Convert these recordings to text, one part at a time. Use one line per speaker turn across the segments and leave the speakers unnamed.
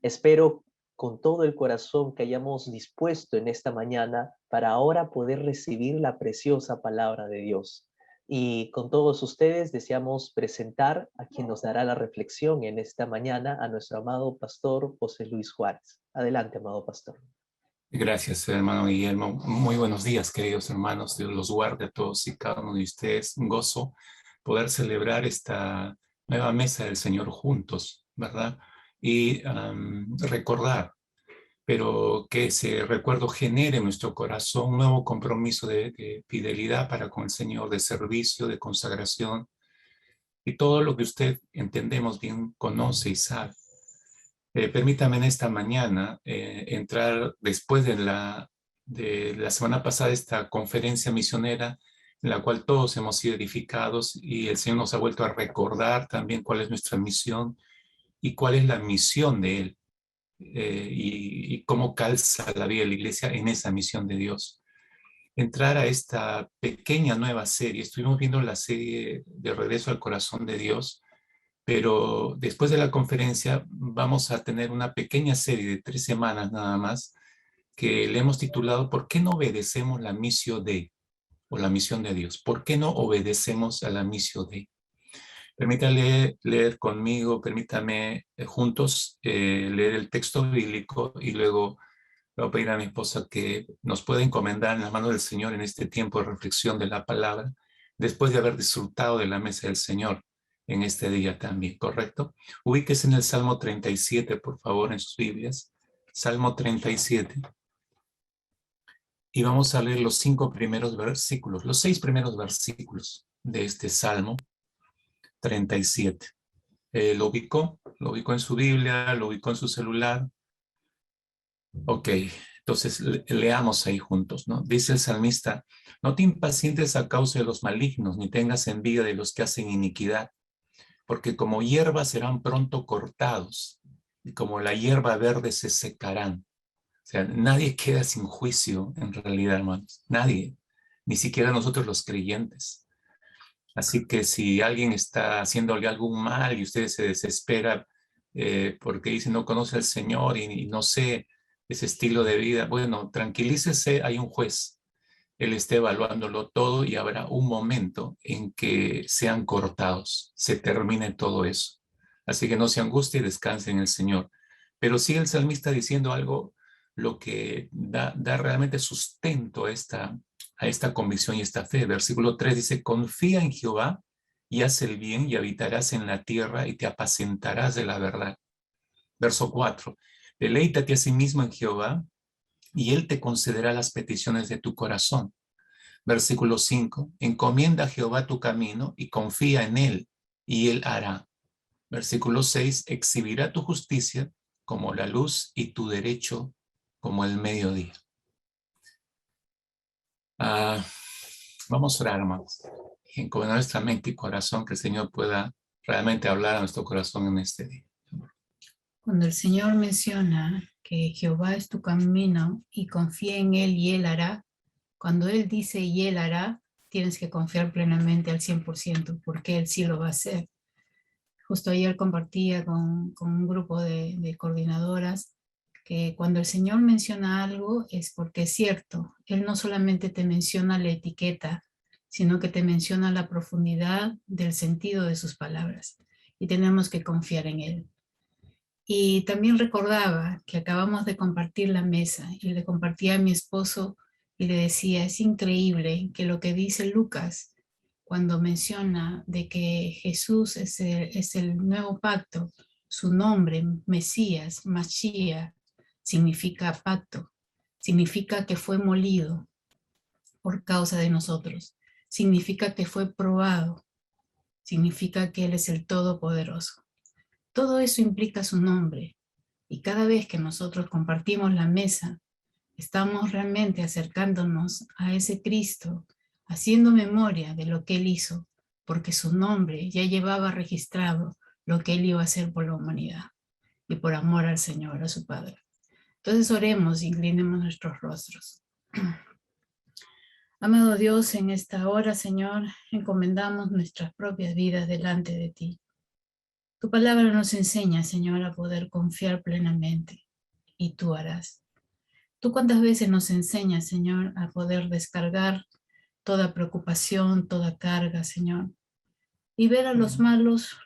Espero con todo el corazón que hayamos dispuesto en esta mañana para ahora poder recibir la preciosa palabra de Dios. Y con todos ustedes deseamos presentar a quien nos dará la reflexión en esta mañana, a nuestro amado pastor José Luis Juárez. Adelante, amado pastor.
Gracias, hermano Guillermo. Muy buenos días, queridos hermanos. Dios los guarde a todos y cada uno de ustedes. Un gozo poder celebrar esta nueva mesa del Señor juntos, ¿verdad? Y recordar, pero que ese recuerdo genere en nuestro corazón un nuevo compromiso de fidelidad para con el Señor, de servicio, de consagración y todo lo que usted entendemos bien, conoce y sabe. Permítame en esta mañana entrar después de la semana pasada esta conferencia misionera en la cual todos hemos sido edificados y el Señor nos ha vuelto a recordar también cuál es nuestra misión y cuál es la misión de Él y cómo calza la vida de la iglesia en esa misión de Dios. Entrar a esta pequeña nueva serie, estuvimos viendo la serie de Regreso al Corazón de Dios, pero después de la conferencia vamos a tener una pequeña serie de 3 semanas nada más que le hemos titulado ¿Por qué no obedecemos la misión de o la misión de Dios? ¿Por qué no obedecemos a la misión de? Permítame leer conmigo, permítame juntos leer el texto bíblico y luego le voy a pedir a mi esposa que nos pueda encomendar en las manos del Señor en este tiempo de reflexión de la palabra, después de haber disfrutado de la mesa del Señor en este día también, ¿correcto? Ubíquese en el Salmo 37, por favor, en sus Biblias. Salmo 37. Y vamos a leer los 5 primeros versículos, los 6 primeros versículos de este Salmo 37. ¿Lo ubicó? ¿Lo ubicó en su Biblia? ¿Lo ubicó en su celular? Ok, entonces leamos ahí juntos, ¿no? Dice el salmista, no te impacientes a causa de los malignos, ni tengas envidia de los que hacen iniquidad, porque como hierba serán pronto cortados, y como la hierba verde se secarán. O sea, nadie queda sin juicio en realidad, hermanos, nadie, ni siquiera nosotros los creyentes. Así que si alguien está haciéndole algún mal y usted se desespera porque dice no conoce al Señor y no sé ese estilo de vida, bueno, tranquilícese, hay un juez. Él está evaluándolo todo y habrá un momento en que sean cortados, se termine todo eso. Así que no se angustie y descanse en el Señor. Pero sigue el salmista diciendo algo, lo que da realmente sustento a esta convicción y esta fe. Versículo 3 dice, confía en Jehová y haz el bien y habitarás en la tierra y te apacentarás de la verdad. Verso 4, deleítate a sí mismo en Jehová y él te concederá las peticiones de tu corazón. Versículo 5, encomienda a Jehová tu camino y confía en él y él hará. Versículo 6, exhibirá tu justicia como la luz y tu derecho como el mediodía. Vamos a orar, hermanos, y encomendar nuestra mente y corazón, que el Señor pueda realmente hablar a nuestro corazón en este día.
Cuando el Señor menciona que Jehová es tu camino y confía en Él y Él hará, cuando Él dice y Él hará, tienes que confiar plenamente al 100% porque Él sí lo va a hacer. Justo ayer compartía con un grupo de coordinadoras que cuando el Señor menciona algo es porque es cierto. Él no solamente te menciona la etiqueta, sino que te menciona la profundidad del sentido de sus palabras. Y tenemos que confiar en Él. Y también recordaba que acabamos de compartir la mesa y le compartía a mi esposo y le decía, es increíble que lo que dice Lucas cuando menciona de que Jesús es el nuevo pacto, su nombre, Mesías, Mashiach, significa pacto, significa que fue molido por causa de nosotros, significa que fue probado, significa que Él es el Todopoderoso. Todo eso implica su nombre y cada vez que nosotros compartimos la mesa, estamos realmente acercándonos a ese Cristo, haciendo memoria de lo que Él hizo, porque su nombre ya llevaba registrado lo que Él iba a hacer por la humanidad y por amor al Señor, a su Padre. Entonces oremos, inclinemos nuestros rostros. Amado Dios, en esta hora, Señor, encomendamos nuestras propias vidas delante de ti. Tu palabra nos enseña, Señor, a poder confiar plenamente y tú harás. Tú cuántas veces nos enseñas, Señor, a poder descargar toda preocupación, toda carga, Señor. Y ver a los malos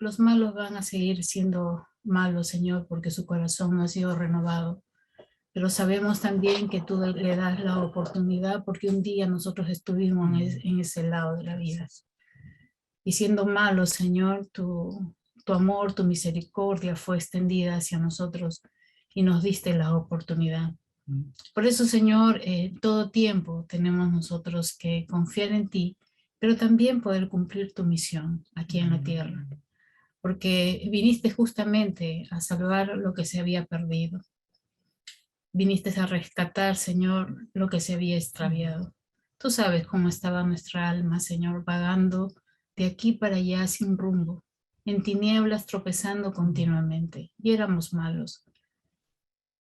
van a seguir siendo malos, Señor, porque su corazón no ha sido renovado. Pero sabemos también que tú le das la oportunidad porque un día nosotros estuvimos en ese lado de la vida. Y siendo malos, Señor, tu amor, tu misericordia fue extendida hacia nosotros y nos diste la oportunidad. Por eso, Señor, todo tiempo tenemos nosotros que confiar en ti, pero también poder cumplir tu misión aquí en la tierra, porque viniste justamente a salvar lo que se había perdido. Viniste a rescatar, Señor, lo que se había extraviado. Tú sabes cómo estaba nuestra alma, Señor, vagando de aquí para allá sin rumbo, en tinieblas tropezando continuamente, y éramos malos.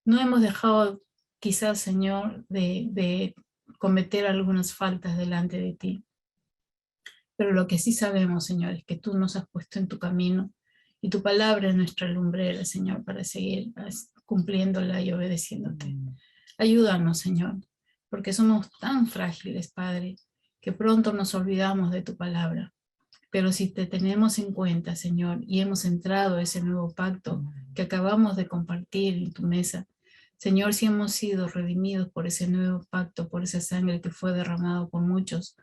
No hemos dejado quizás, Señor, de cometer algunas faltas delante de ti. Pero lo que sí sabemos, Señor, es que tú nos has puesto en tu camino y tu palabra es nuestra lumbrera, Señor, para seguir cumpliéndola y obedeciéndote. Ayúdanos, Señor, porque somos tan frágiles, Padre, que pronto nos olvidamos de tu palabra. Pero si te tenemos en cuenta, Señor, y hemos entrado a ese nuevo pacto que acabamos de compartir en tu mesa, Señor, si hemos sido redimidos por ese nuevo pacto, por esa sangre que fue derramado por muchos,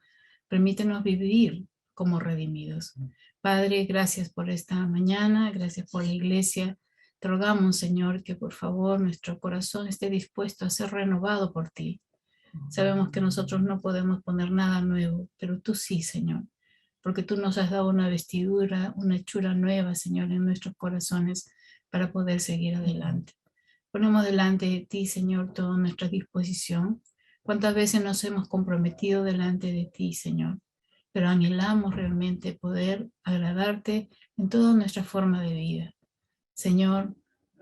permítenos vivir como redimidos. Padre, gracias por esta mañana, gracias por la iglesia. Te rogamos, Señor, que por favor nuestro corazón esté dispuesto a ser renovado por ti. Sabemos que nosotros no podemos poner nada nuevo, pero tú sí, Señor, porque tú nos has dado una vestidura, una hechura nueva, Señor, en nuestros corazones para poder seguir adelante. Ponemos delante de ti, Señor, toda nuestra disposición. ¿Cuántas veces nos hemos comprometido delante de ti, Señor? Pero anhelamos realmente poder agradarte en toda nuestra forma de vida. Señor,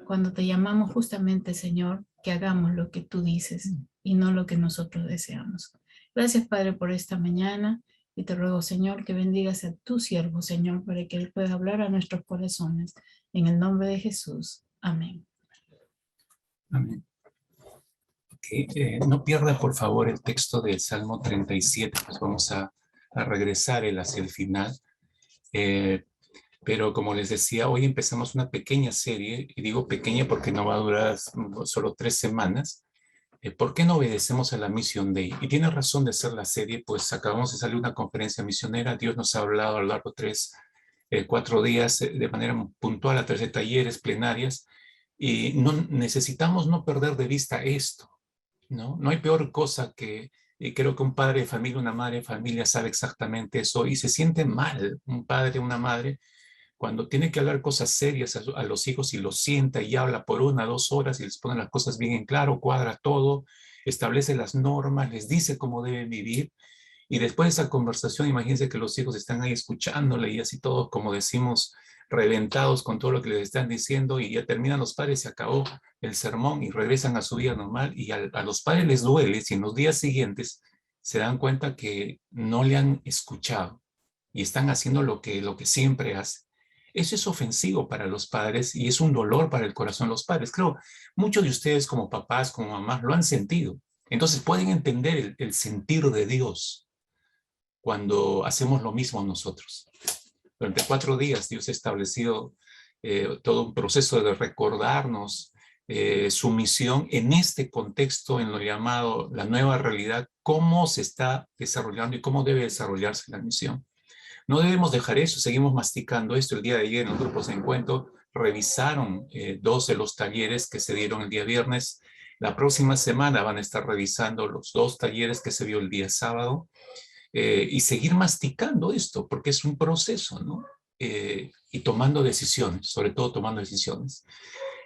cuando te llamamos justamente, Señor, que hagamos lo que tú dices y no lo que nosotros deseamos. Gracias, Padre, por esta mañana y te ruego, Señor, que bendigas a tu siervo, Señor, para que él pueda hablar a nuestros corazones. En el nombre de Jesús. Amén.
Amén. No pierda, por favor, el texto del Salmo 37, pues vamos a regresar hacia el final. Pero como les decía, hoy empezamos una pequeña serie, y digo pequeña porque no va a durar solo 3 semanas. ¿Por qué no obedecemos a la Mission Day? Y tiene razón de ser la serie, pues acabamos de salir una conferencia misionera, Dios nos ha hablado a lo largo de 4 días de manera puntual a través de talleres, plenarias, y necesitamos no perder de vista esto, ¿no? No hay peor cosa que, y creo que un padre de familia, una madre de familia sabe exactamente eso, y se siente mal un padre, una madre, cuando tiene que hablar cosas serias a los hijos y los sienta y habla por 1 o 2 horas y les pone las cosas bien en claro, cuadra todo, establece las normas, les dice cómo deben vivir. Y después de esa conversación, imagínense que los hijos están ahí escuchándole y así todos, como decimos, reventados con todo lo que les están diciendo, y ya terminan los padres, se acabó el sermón y regresan a su vida normal, y a los padres les duele si en los días siguientes se dan cuenta que no le han escuchado y están haciendo lo que siempre hacen. Eso es ofensivo para los padres y es un dolor para el corazón de los padres. Creo, muchos de ustedes como papás, como mamás, lo han sentido. Entonces pueden entender el sentir de Dios cuando hacemos lo mismo nosotros. Durante 4 días Dios ha establecido todo un proceso de recordarnos su misión en este contexto, en lo llamado la nueva realidad, cómo se está desarrollando y cómo debe desarrollarse la misión. No debemos dejar eso, seguimos masticando esto. El día de ayer en los grupos de encuentro revisaron 2 de los talleres que se dieron el día viernes. La próxima semana van a estar revisando los 2 talleres que se dio el día sábado y seguir masticando esto, porque es un proceso, ¿no? Y tomando decisiones, sobre todo tomando decisiones.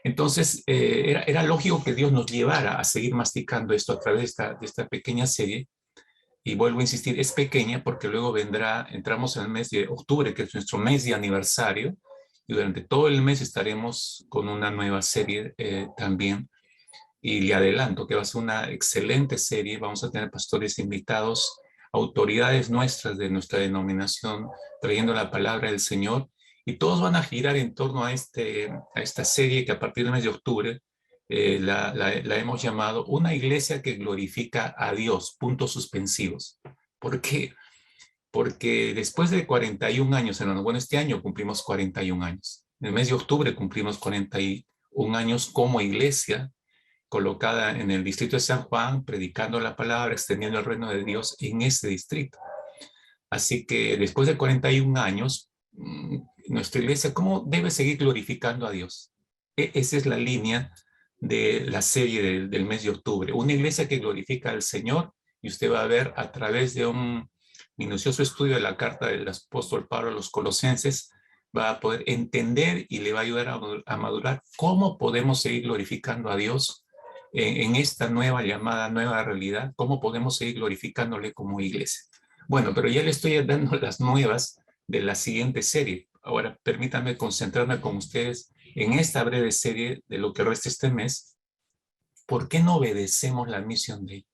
Entonces, era lógico que Dios nos llevara a seguir masticando esto a través de esta pequeña serie. Y vuelvo a insistir, es pequeña porque luego entramos en el mes de octubre, que es nuestro mes de aniversario, y durante todo el mes estaremos con una nueva serie también. Y le adelanto que va a ser una excelente serie. Vamos a tener pastores invitados, autoridades nuestras de nuestra denominación, trayendo la palabra del Señor. Y todos van a girar en torno a esta serie que a partir del mes de octubre la hemos llamado Una iglesia que glorifica a Dios, puntos suspensivos. ¿Por qué? Porque después de 41 años, hermano, bueno, este año cumplimos 41 años. En el mes de octubre cumplimos 41 años como iglesia, colocada en el distrito de San Juan, predicando la palabra, extendiendo el reino de Dios en ese distrito. Así que después de 41 años, nuestra iglesia, ¿cómo debe seguir glorificando a Dios? Esa es la línea de la serie del mes de octubre. Una iglesia que glorifica al Señor, y usted va a ver a través de un minucioso estudio de la carta del apóstol Pablo a los Colosenses, va a poder entender y le va a ayudar a madurar cómo podemos seguir glorificando a Dios en esta nueva llamada, nueva realidad, cómo podemos seguir glorificándole como iglesia. Bueno, pero ya le estoy dando las nuevas de la siguiente serie. Ahora, permítanme concentrarme con ustedes en esta breve serie de lo que resta este mes. ¿Por qué no obedecemos la misión de él?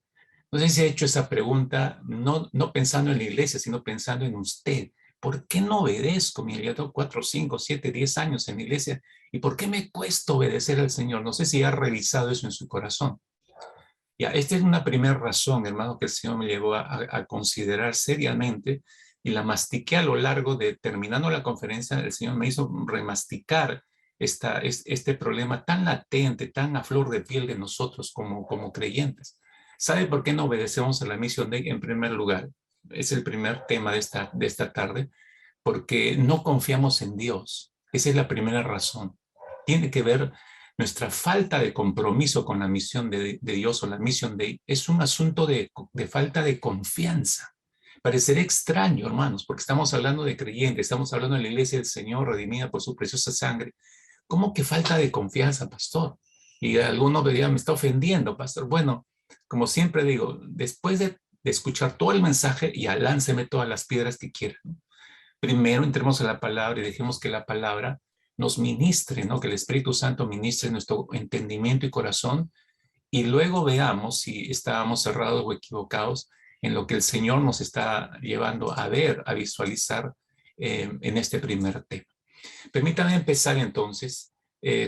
No sé si ha hecho esa pregunta, no pensando en la iglesia, sino pensando en usted. ¿Por qué no obedezco? Mira, ya tengo 4, 5, 7, 10 años en la iglesia. ¿Y por qué me cuesta obedecer al Señor? No sé si ha revisado eso en su corazón. Ya, esta es una primera razón, hermano, que el Señor me llevó a considerar seriamente y la mastiqué a lo largo de, terminando la conferencia, el Señor me hizo remasticar este problema tan latente, tan a flor de piel de nosotros como creyentes. ¿Sabe por qué no obedecemos a la misión de en primer lugar? Es el primer tema de esta tarde, porque no confiamos en Dios. Esa es la primera razón. Tiene que ver nuestra falta de compromiso con la misión de Dios o la misión de él. Es un asunto de falta de confianza. Parecerá extraño, hermanos, porque estamos hablando de creyentes, estamos hablando de la iglesia del Señor redimida por su preciosa sangre. ¿Cómo que falta de confianza, pastor? Y algunos dirían, me está ofendiendo, pastor. Bueno, como siempre digo, después de escuchar todo el mensaje, ya lánceme todas las piedras que quieran. Primero entremos a la palabra y dejemos que la palabra nos ministre, ¿no? Que el Espíritu Santo ministre nuestro entendimiento y corazón, y luego veamos si estábamos cerrados o equivocados en lo que el Señor nos está llevando a ver, a visualizar en este primer tema. Permítanme empezar entonces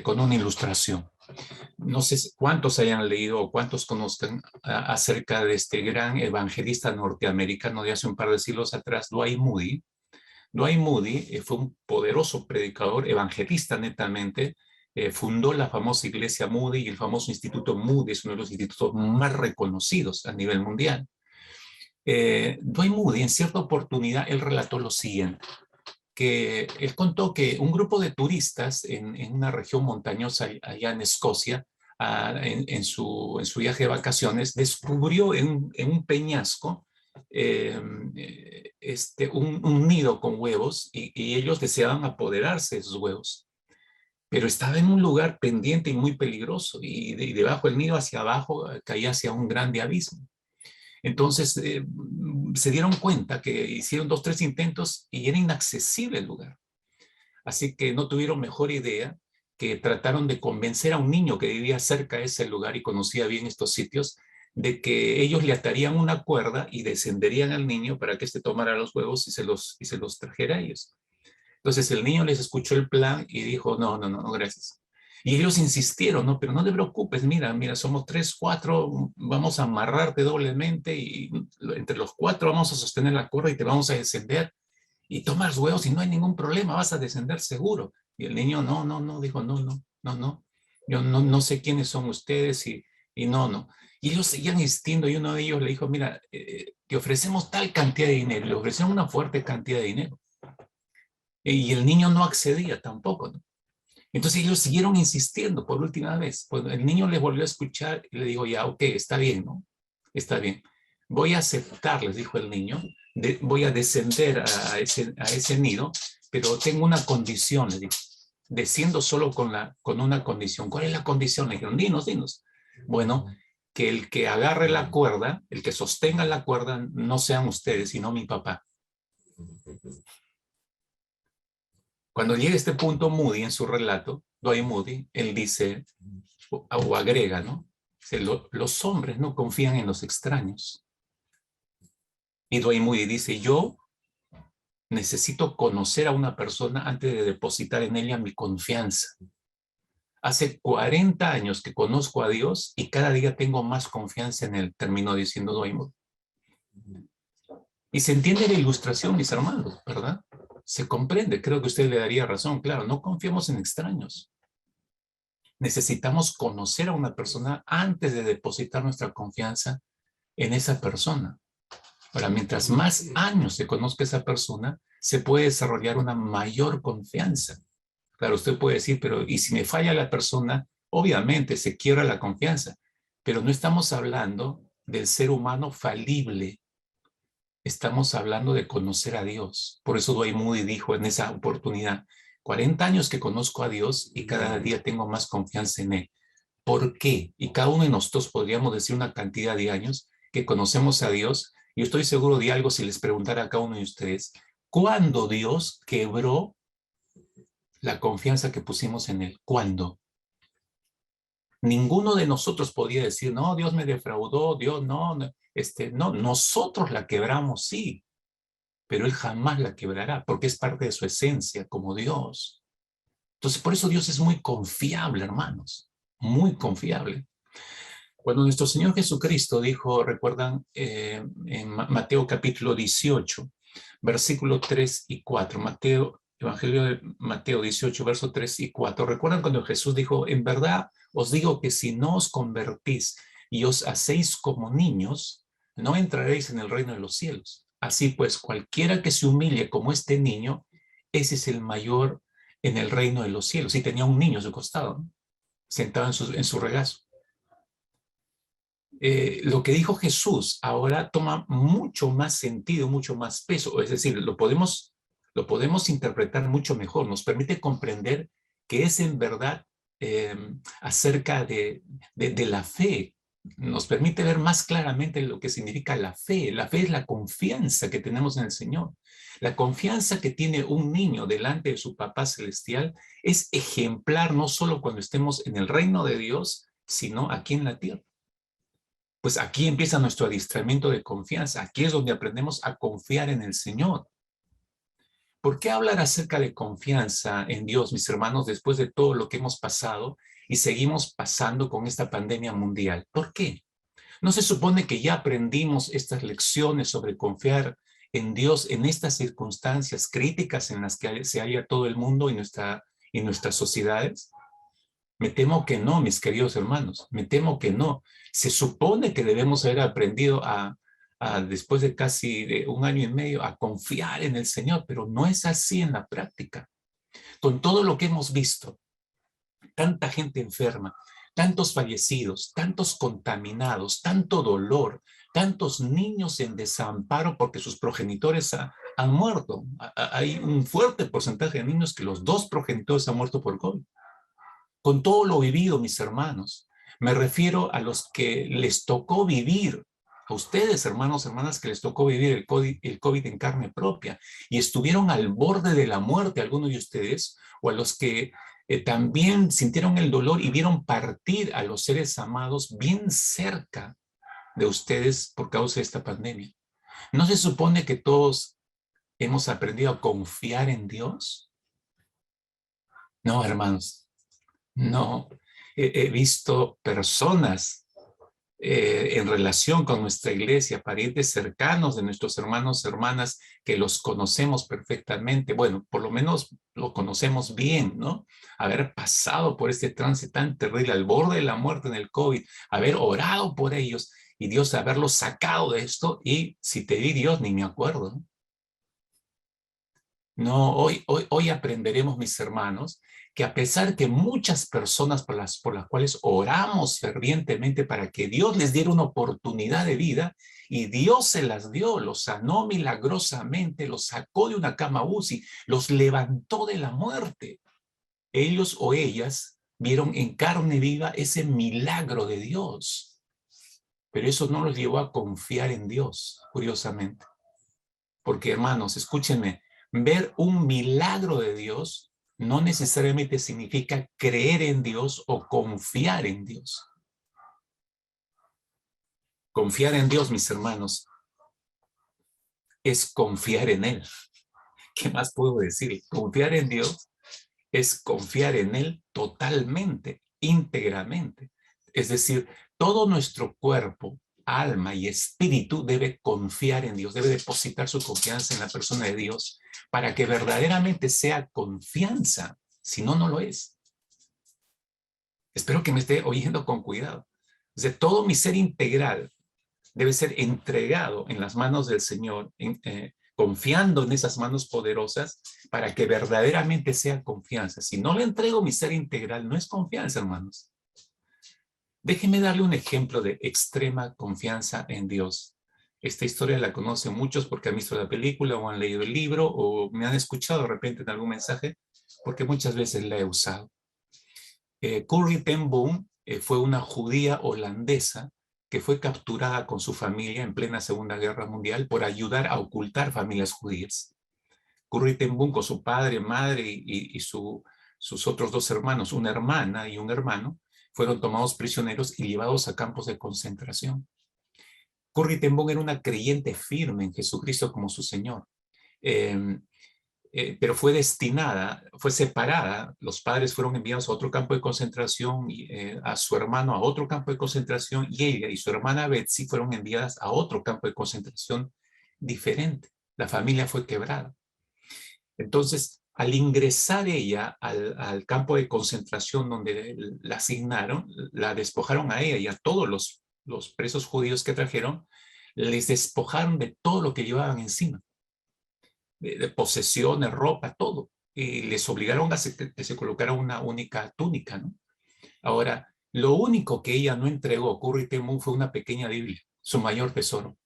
con una ilustración. No sé cuántos hayan leído o cuántos conozcan acerca de este gran evangelista norteamericano de hace un par de siglos atrás, Dwight Moody. Dwight Moody fue un poderoso predicador, evangelista netamente, fundó la famosa iglesia Moody y el famoso instituto Moody, es uno de los institutos más reconocidos a nivel mundial. Dwight Moody, en cierta oportunidad, él relató lo siguiente, que él contó que un grupo de turistas en una región montañosa allá en Escocia, en su viaje de vacaciones, descubrió en un peñasco un nido con huevos y ellos deseaban apoderarse de esos huevos. Pero estaba en un lugar pendiente y muy peligroso y debajo del nido hacia abajo caía hacia un grande abismo. Entonces se dieron cuenta que hicieron 2, 3 intentos y era inaccesible el lugar. Así que no tuvieron mejor idea que trataron de convencer a un niño que vivía cerca de ese lugar y conocía bien estos sitios, de que ellos le atarían una cuerda y descenderían al niño para que éste tomara los huevos y se los trajera a ellos. Entonces el niño les escuchó el plan y dijo, no, gracias. Y ellos insistieron, no, pero no te preocupes, mira, somos 3, 4, vamos a amarrarte doblemente y entre los 4 vamos a sostener la cuerda y te vamos a descender y toma los huevos y no hay ningún problema, vas a descender seguro. Y el niño, dijo, no, yo no sé quiénes son ustedes y no. Y ellos seguían insistiendo y uno de ellos le dijo, mira, te ofrecemos tal cantidad de dinero, le ofrecieron una fuerte cantidad de dinero. Y el niño no accedía tampoco, ¿no? Entonces ellos siguieron insistiendo por última vez. Pues el niño les volvió a escuchar y le dijo, ya, ok, está bien, ¿no? Está bien. Voy a aceptar, les dijo el niño, voy a descender a ese nido, pero tengo una condición, le dijo. Desciendo solo con una condición. ¿Cuál es la condición? Le dijeron, dinos. Bueno, que el que agarre la cuerda, el que sostenga la cuerda, no sean ustedes, sino mi papá. Cuando llega a este punto Moody en su relato, Dwight Moody, él dice, o agrega, ¿no? Dice, los hombres no confían en los extraños. Y Dwight Moody dice, yo necesito conocer a una persona antes de depositar en ella mi confianza. Hace 40 años que conozco a Dios y cada día tengo más confianza en Él, terminó diciendo Doimod. Y se entiende la ilustración, mis hermanos, ¿verdad? Se comprende, creo que usted le daría razón, claro, no confiamos en extraños. Necesitamos conocer a una persona antes de depositar nuestra confianza en esa persona. Ahora, mientras más años se conozca esa persona, se puede desarrollar una mayor confianza. Claro, usted puede decir, pero ¿y si me falla la persona? Obviamente se quiebra la confianza, pero no estamos hablando del ser humano falible. Estamos hablando de conocer a Dios. Por eso Dwight Moody dijo en esa oportunidad, 40 años que conozco a Dios y cada día tengo más confianza en Él. ¿Por qué? Y cada uno de nosotros podríamos decir una cantidad de años que conocemos a Dios. Yo estoy seguro de algo si les preguntara a cada uno de ustedes, ¿cuándo Dios quebró la confianza que pusimos en Él? ¿Cuándo? Ninguno de nosotros podía decir, no, Dios me defraudó, Dios no, no, nosotros la quebramos, sí, pero Él jamás la quebrará, porque es parte de su esencia como Dios. Entonces, por eso Dios es muy confiable, hermanos, muy confiable. Cuando nuestro Señor Jesucristo dijo, recuerdan, en Mateo capítulo 18, versículo 3 y 4, Evangelio de Mateo 18, verso 3 y 4. ¿Recuerdan cuando Jesús dijo, en verdad os digo que si no os convertís y os hacéis como niños, no entraréis en el reino de los cielos? Así pues, cualquiera que se humille como este niño, ese es el mayor en el reino de los cielos. Y tenía un niño a su costado, ¿no? Sentado en su regazo. Lo que dijo Jesús ahora toma mucho más sentido, mucho más peso. Es decir, lo podemos interpretar mucho mejor. Nos permite comprender que es en verdad acerca de la fe. Nos permite ver más claramente lo que significa la fe. La fe es la confianza que tenemos en el Señor. La confianza que tiene un niño delante de su papá celestial es ejemplar no solo cuando estemos en el reino de Dios, sino aquí en la tierra. Pues aquí empieza nuestro adiestramiento de confianza. Aquí es donde aprendemos a confiar en el Señor. ¿Por qué hablar acerca de confianza en Dios, mis hermanos, después de todo lo que hemos pasado y seguimos pasando con esta pandemia mundial? ¿Por qué? ¿No se supone que ya aprendimos estas lecciones sobre confiar en Dios en estas circunstancias críticas en las que se halla todo el mundo y nuestras sociedades? Me temo que no, mis queridos hermanos, me temo que no. Se supone que debemos haber aprendido después de casi de un año y medio, a confiar en el Señor, pero no es así en la práctica. Con todo lo que hemos visto, tanta gente enferma, tantos fallecidos, tantos contaminados, tanto dolor, tantos niños en desamparo porque sus progenitores han muerto. Hay un fuerte porcentaje de niños que los dos progenitores han muerto por COVID. Con todo lo vivido, mis hermanos, me refiero a los que les tocó vivir, a ustedes, hermanos, hermanas, que les tocó vivir el COVID en carne propia y estuvieron al borde de la muerte, algunos de ustedes, o a los que también sintieron el dolor y vieron partir a los seres amados bien cerca de ustedes por causa de esta pandemia. ¿No se supone que todos hemos aprendido a confiar en Dios? No, hermanos. No, he visto personas en relación con nuestra iglesia, parientes cercanos de nuestros hermanos, hermanas, que los conocemos perfectamente. Bueno, por lo menos lo conocemos bien, ¿no? Haber pasado por este trance tan terrible, al borde de la muerte en el COVID, haber orado por ellos y Dios haberlos sacado de esto, y si te di Dios, ni me acuerdo, ¿no? No, hoy aprenderemos, mis hermanos, que a pesar que muchas personas por las cuales oramos fervientemente para que Dios les diera una oportunidad de vida, y Dios se las dio, los sanó milagrosamente, los sacó de una cama UCI, los levantó de la muerte. Ellos o ellas vieron en carne viva ese milagro de Dios, pero eso no los llevó a confiar en Dios, curiosamente. Porque, hermanos, escúchenme, ver un milagro de Dios no necesariamente significa creer en Dios o confiar en Dios. Confiar en Dios, mis hermanos, es confiar en Él. ¿Qué más puedo decir? Confiar en Dios es confiar en Él totalmente, íntegramente. Es decir, todo nuestro cuerpo, alma y espíritu debe confiar en Dios, debe depositar su confianza en la persona de Dios para que verdaderamente sea confianza, si no, no lo es. Espero que me esté oyendo con cuidado. O sea, todo mi ser integral debe ser entregado en las manos del Señor, confiando en esas manos poderosas para que verdaderamente sea confianza. Si no le entrego mi ser integral, no es confianza, hermanos. Déjenme darle un ejemplo de extrema confianza en Dios. Esta historia la conocen muchos porque han visto la película o han leído el libro o me han escuchado de repente en algún mensaje porque muchas veces la he usado. Corrie ten Boom fue una judía holandesa que fue capturada con su familia en plena Segunda Guerra Mundial por ayudar a ocultar familias judías. Corrie ten Boom con su padre, madre y sus otros dos hermanos, una hermana y un hermano, fueron tomados prisioneros y llevados a campos de concentración. Corrie ten Boom era una creyente firme en Jesucristo como su Señor. Pero fue destinada, fue separada, los padres fueron enviados a otro campo de concentración, a su hermano a otro campo de concentración, y ella y su hermana Betsy fueron enviadas a otro campo de concentración diferente. La familia fue quebrada. Entonces, al ingresar ella al campo de concentración donde la asignaron, la despojaron a ella y a todos los presos judíos que trajeron, les despojaron de todo lo que llevaban encima. De posesiones, ropa, todo. Y les obligaron a que se colocara una única túnica, ¿no? Ahora, lo único que ella no entregó, Corrie ten Boom, fue una pequeña Biblia, su mayor tesoro.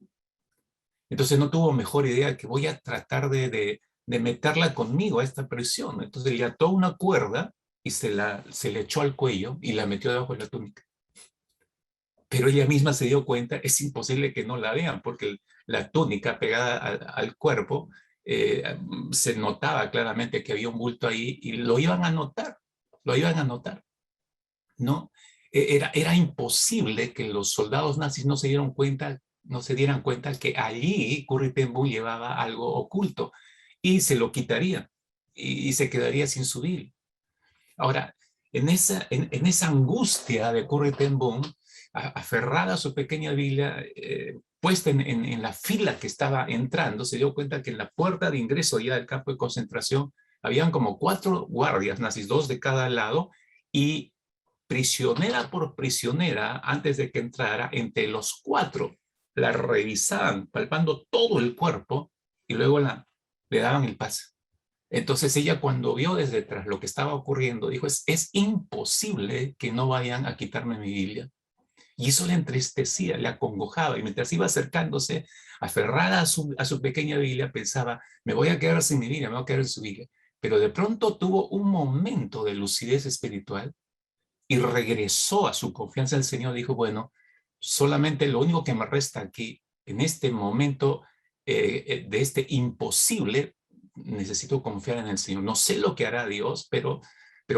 Entonces no tuvo mejor idea que voy a tratar de meterla conmigo a esta prisión. Entonces le ató una cuerda y se le echó al cuello y la metió debajo de la túnica. Pero ella misma se dio cuenta, es imposible que no la vean, porque la túnica pegada al cuerpo, se notaba claramente que había un bulto ahí y lo iban a notar, ¿no? Era imposible que los soldados nazis no se dieran cuenta que allí Corrie ten Boom llevaba algo oculto y se lo quitaría y se quedaría sin su Biblia. Ahora, en esa angustia de Corrie ten Boom, aferrada a su pequeña Biblia, puesta en la fila que estaba entrando, se dio cuenta que en la puerta de ingreso ya del campo de concentración habían como 4 guardias nazis, 2 de cada lado, y prisionera por prisionera, antes de que entrara, entre los 4 la revisaban, palpando todo el cuerpo, y luego le daban el pase. Entonces ella, cuando vio desde detrás lo que estaba ocurriendo, dijo, es imposible que no vayan a quitarme mi Biblia. Y eso le entristecía, le acongojaba, y mientras iba acercándose, aferrada a su pequeña Biblia, pensaba, me voy a quedar sin mi Biblia, me voy a quedar sin su Biblia. Pero de pronto tuvo un momento de lucidez espiritual y regresó a su confianza en el Señor. Dijo, bueno, solamente lo único que me resta aquí, en este momento de este imposible, necesito confiar en el Señor. No sé lo que hará Dios, pero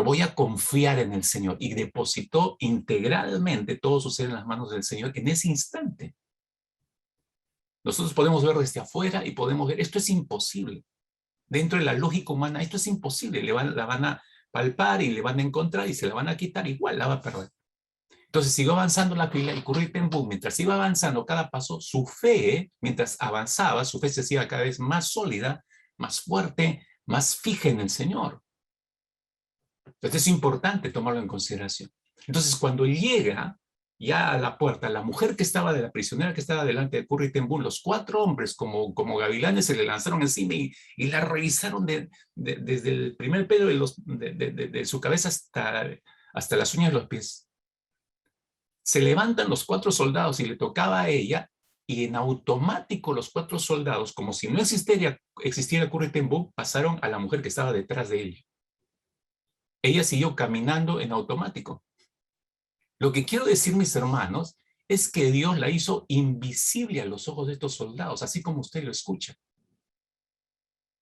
voy a confiar en el Señor. Y depositó integralmente todo su ser en las manos del Señor en ese instante. Nosotros podemos ver desde afuera y podemos ver, esto es imposible. Dentro de la lógica humana, esto es imposible. La van a palpar y le van a encontrar y se la van a quitar, igual la va a perder. Entonces siguió avanzando la fila y Corrie ten Boom, mientras iba avanzando cada paso, su fe, mientras avanzaba, su fe se hacía cada vez más sólida, más fuerte, más fija en el Señor. Entonces es importante tomarlo en consideración. Entonces cuando llega ya a la puerta, la mujer que estaba la prisionera que estaba delante de Corrie ten Boom, los 4 hombres como gavilanes se le lanzaron encima y la revisaron desde el primer pelo de su cabeza hasta las uñas de los pies. Se levantan los 4 soldados y le tocaba a ella, y en automático los 4 soldados, como si no existiera Corrie ten Boom, pasaron a la mujer que estaba detrás de él. Ella siguió caminando en automático. Lo que quiero decir, mis hermanos, es que Dios la hizo invisible a los ojos de estos soldados, así como usted lo escucha.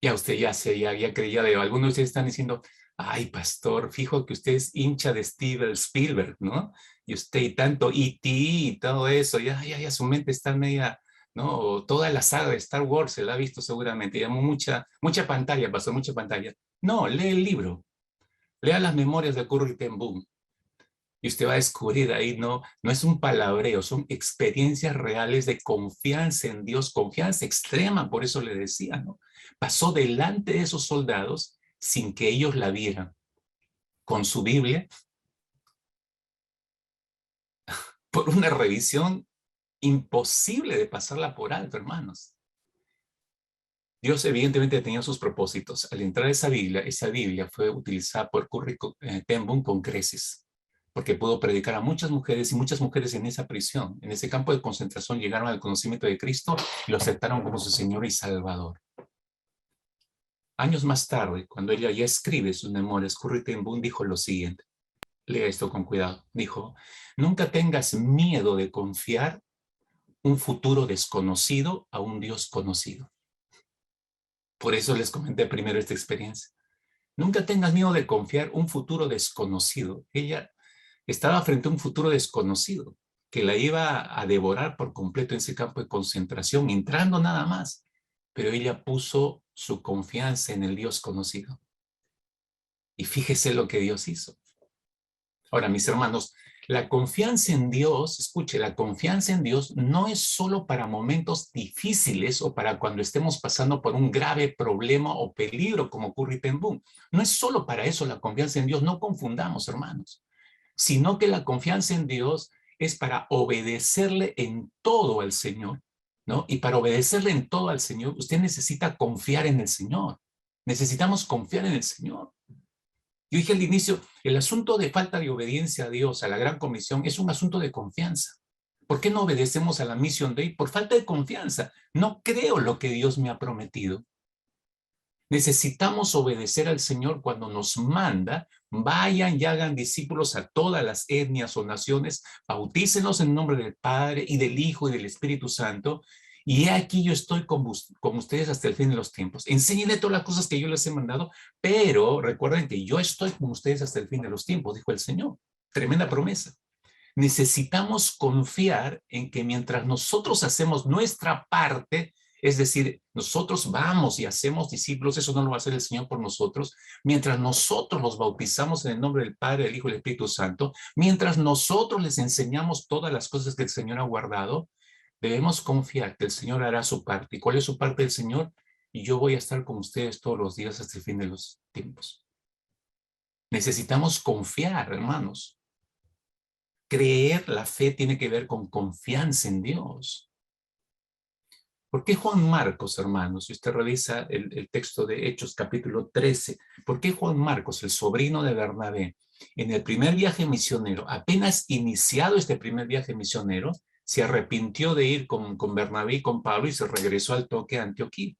Ya usted ya creía, algunos de ustedes están diciendo, ay, pastor, fijo que usted es hincha de Steven Spielberg, ¿no? Y usted y tanto E.T. y todo eso, ya su mente está media ¿no? Toda la saga de Star Wars se la ha visto seguramente, llamó mucha pantalla, pasó mucha pantalla. No, lee el libro, lea las memorias de Corrie ten Boom, y usted va a descubrir ahí, no es un palabreo, son experiencias reales de confianza en Dios, confianza extrema, por eso le decía, ¿no? Pasó delante de esos soldados sin que ellos la vieran, con su Biblia, por una revisión imposible de pasarla por alto, hermanos. Dios evidentemente tenía sus propósitos. Al entrar esa Biblia fue utilizada por Corrie ten Boom con creces, porque pudo predicar a muchas mujeres, y muchas mujeres en esa prisión, en ese campo de concentración, llegaron al conocimiento de Cristo y lo aceptaron como su Señor y Salvador. Años más tarde, cuando ella ya escribe sus memorias, Corrie ten Boom dijo lo siguiente, lea esto con cuidado, dijo: nunca tengas miedo de confiar un futuro desconocido a un Dios conocido. Por eso les comenté primero esta experiencia. Nunca tengas miedo de confiar un futuro desconocido. Ella estaba frente a un futuro desconocido que la iba a devorar por completo en ese campo de concentración, entrando nada más. Pero ella puso su confianza en el Dios conocido. Y fíjese lo que Dios hizo. Ahora, mis hermanos, la confianza en Dios, escuche, la confianza en Dios no es solo para momentos difíciles o para cuando estemos pasando por un grave problema o peligro como Corrie ten Boom. No es solo para eso la confianza en Dios, no confundamos, hermanos, sino que la confianza en Dios es para obedecerle en todo al Señor, ¿no? Y para obedecerle en todo al Señor, usted necesita confiar en el Señor. Necesitamos confiar en el Señor. Yo dije al inicio, el asunto de falta de obediencia a Dios, a la gran comisión, es un asunto de confianza. ¿Por qué no obedecemos a la Mission Day? Por falta de confianza. No creo lo que Dios me ha prometido. Necesitamos obedecer al Señor cuando nos manda, vayan y hagan discípulos a todas las etnias o naciones, bautícenlos en nombre del Padre y del Hijo y del Espíritu Santo, y he aquí yo estoy con ustedes hasta el fin de los tiempos. Enséñenle todas las cosas que yo les he mandado, pero recuerden que yo estoy con ustedes hasta el fin de los tiempos, dijo el Señor. Tremenda promesa. Necesitamos confiar en que mientras nosotros hacemos nuestra parte, es decir, nosotros vamos y hacemos discípulos, eso no lo va a hacer el Señor por nosotros, mientras nosotros los bautizamos en el nombre del Padre, del Hijo y del Espíritu Santo, mientras nosotros les enseñamos todas las cosas que el Señor ha guardado, debemos confiar que el Señor hará su parte. ¿Y cuál es su parte del Señor? Y yo voy a estar con ustedes todos los días hasta el fin de los tiempos. Necesitamos confiar, hermanos. Creer, la fe tiene que ver con confianza en Dios. ¿Por qué Juan Marcos, hermanos? Si usted revisa el texto de Hechos, capítulo 13, ¿por qué Juan Marcos, el sobrino de Bernabé, en el primer viaje misionero, apenas iniciado este primer viaje misionero, se arrepintió de ir con Bernabé y con Pablo y se regresó al toque a Antioquía?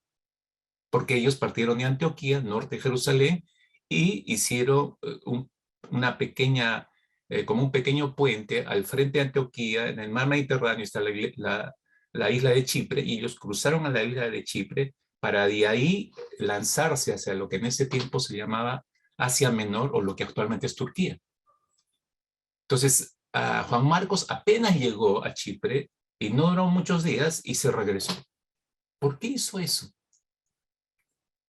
Porque ellos partieron de Antioquía, norte de Jerusalén, y hicieron una pequeña, como un pequeño puente al frente de Antioquía, en el mar Mediterráneo está la isla de Chipre, y ellos cruzaron a la isla de Chipre para de ahí lanzarse hacia lo que en ese tiempo se llamaba Asia Menor, o lo que actualmente es Turquía. Entonces, Juan Marcos apenas llegó a Chipre y no duró muchos días y se regresó. ¿Por qué hizo eso?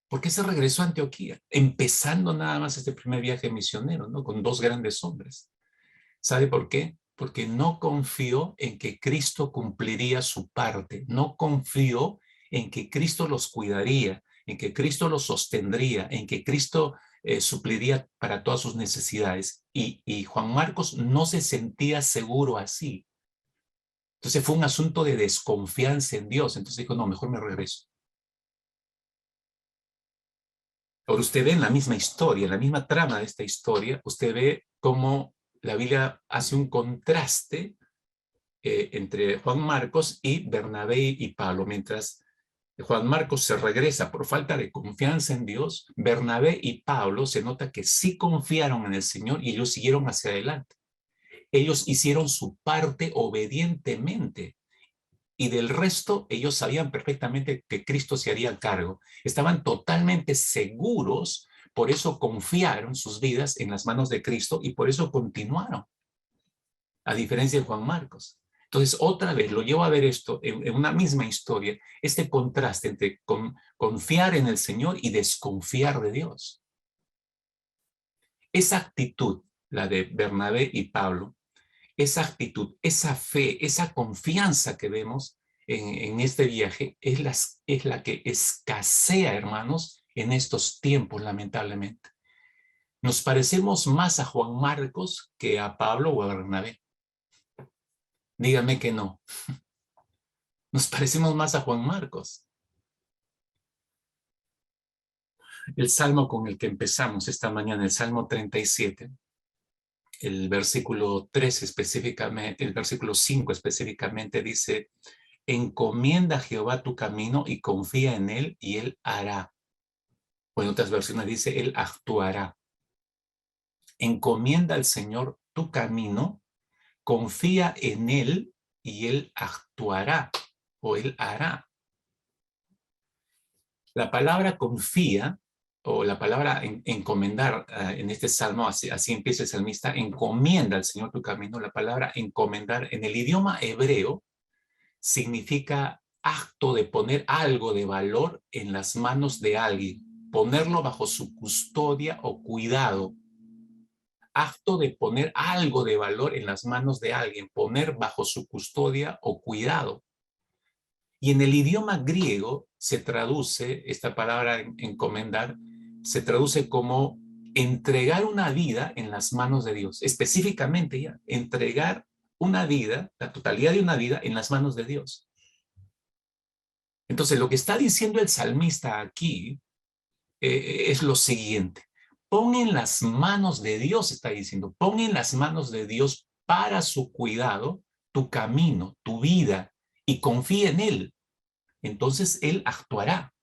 ¿Por qué se regresó a Antioquía? Empezando nada más este primer viaje misionero, ¿no? Con dos grandes hombres. ¿Sabe por qué? Porque no confió en que Cristo cumpliría su parte. No confió en que Cristo los cuidaría, en que Cristo los sostendría, en que Cristo supliría para todas sus necesidades. Y Juan Marcos no se sentía seguro así. Entonces fue un asunto de desconfianza en Dios. Entonces dijo, no, mejor me regreso. Ahora usted ve en la misma historia, en la misma trama de esta historia, usted ve cómo la Biblia hace un contraste entre Juan Marcos y Bernabé y Pablo. Mientras Juan Marcos se regresa por falta de confianza en Dios, Bernabé y Pablo se nota que sí confiaron en el Señor y ellos siguieron hacia adelante. Ellos hicieron su parte obedientemente. Y del resto, ellos sabían perfectamente que Cristo se haría cargo. Estaban totalmente seguros, por eso confiaron sus vidas en las manos de Cristo y por eso continuaron. A diferencia de Juan Marcos. Entonces, otra vez lo llevo a ver esto en una misma historia, este contraste entre confiar en el Señor y desconfiar de Dios. Esa actitud, la de Bernabé y Pablo, esa actitud, esa fe, esa confianza que vemos en este viaje es la que escasea, hermanos, en estos tiempos, lamentablemente. Nos parecemos más a Juan Marcos que a Pablo o a Bernabé. Dígame que no. Nos parecemos más a Juan Marcos. El salmo con el que empezamos esta mañana, el Salmo 37, el versículo 3 específicamente, el versículo 5 específicamente dice: encomienda a Jehová tu camino y confía en él y él hará. O en otras versiones dice, él actuará. Encomienda al Señor tu camino, confía en él y él actuará o él hará. La palabra confía o la palabra encomendar en este salmo, así empieza el salmista, encomienda al Señor tu camino. La palabra encomendar en el idioma hebreo significa acto de poner algo de valor en las manos de alguien, ponerlo bajo su custodia o cuidado. Acto de poner algo de valor en las manos de alguien, poner bajo su custodia o cuidado. Y en el idioma griego se traduce, esta palabra encomendar, se traduce como entregar una vida en las manos de Dios. Específicamente ya, entregar una vida, la totalidad de una vida en las manos de Dios. Entonces, lo que está diciendo el salmista aquí es lo siguiente. Pon en las manos de Dios, está diciendo, pon en las manos de Dios para su cuidado tu camino, tu vida, y confía en Él. Entonces Él actuará.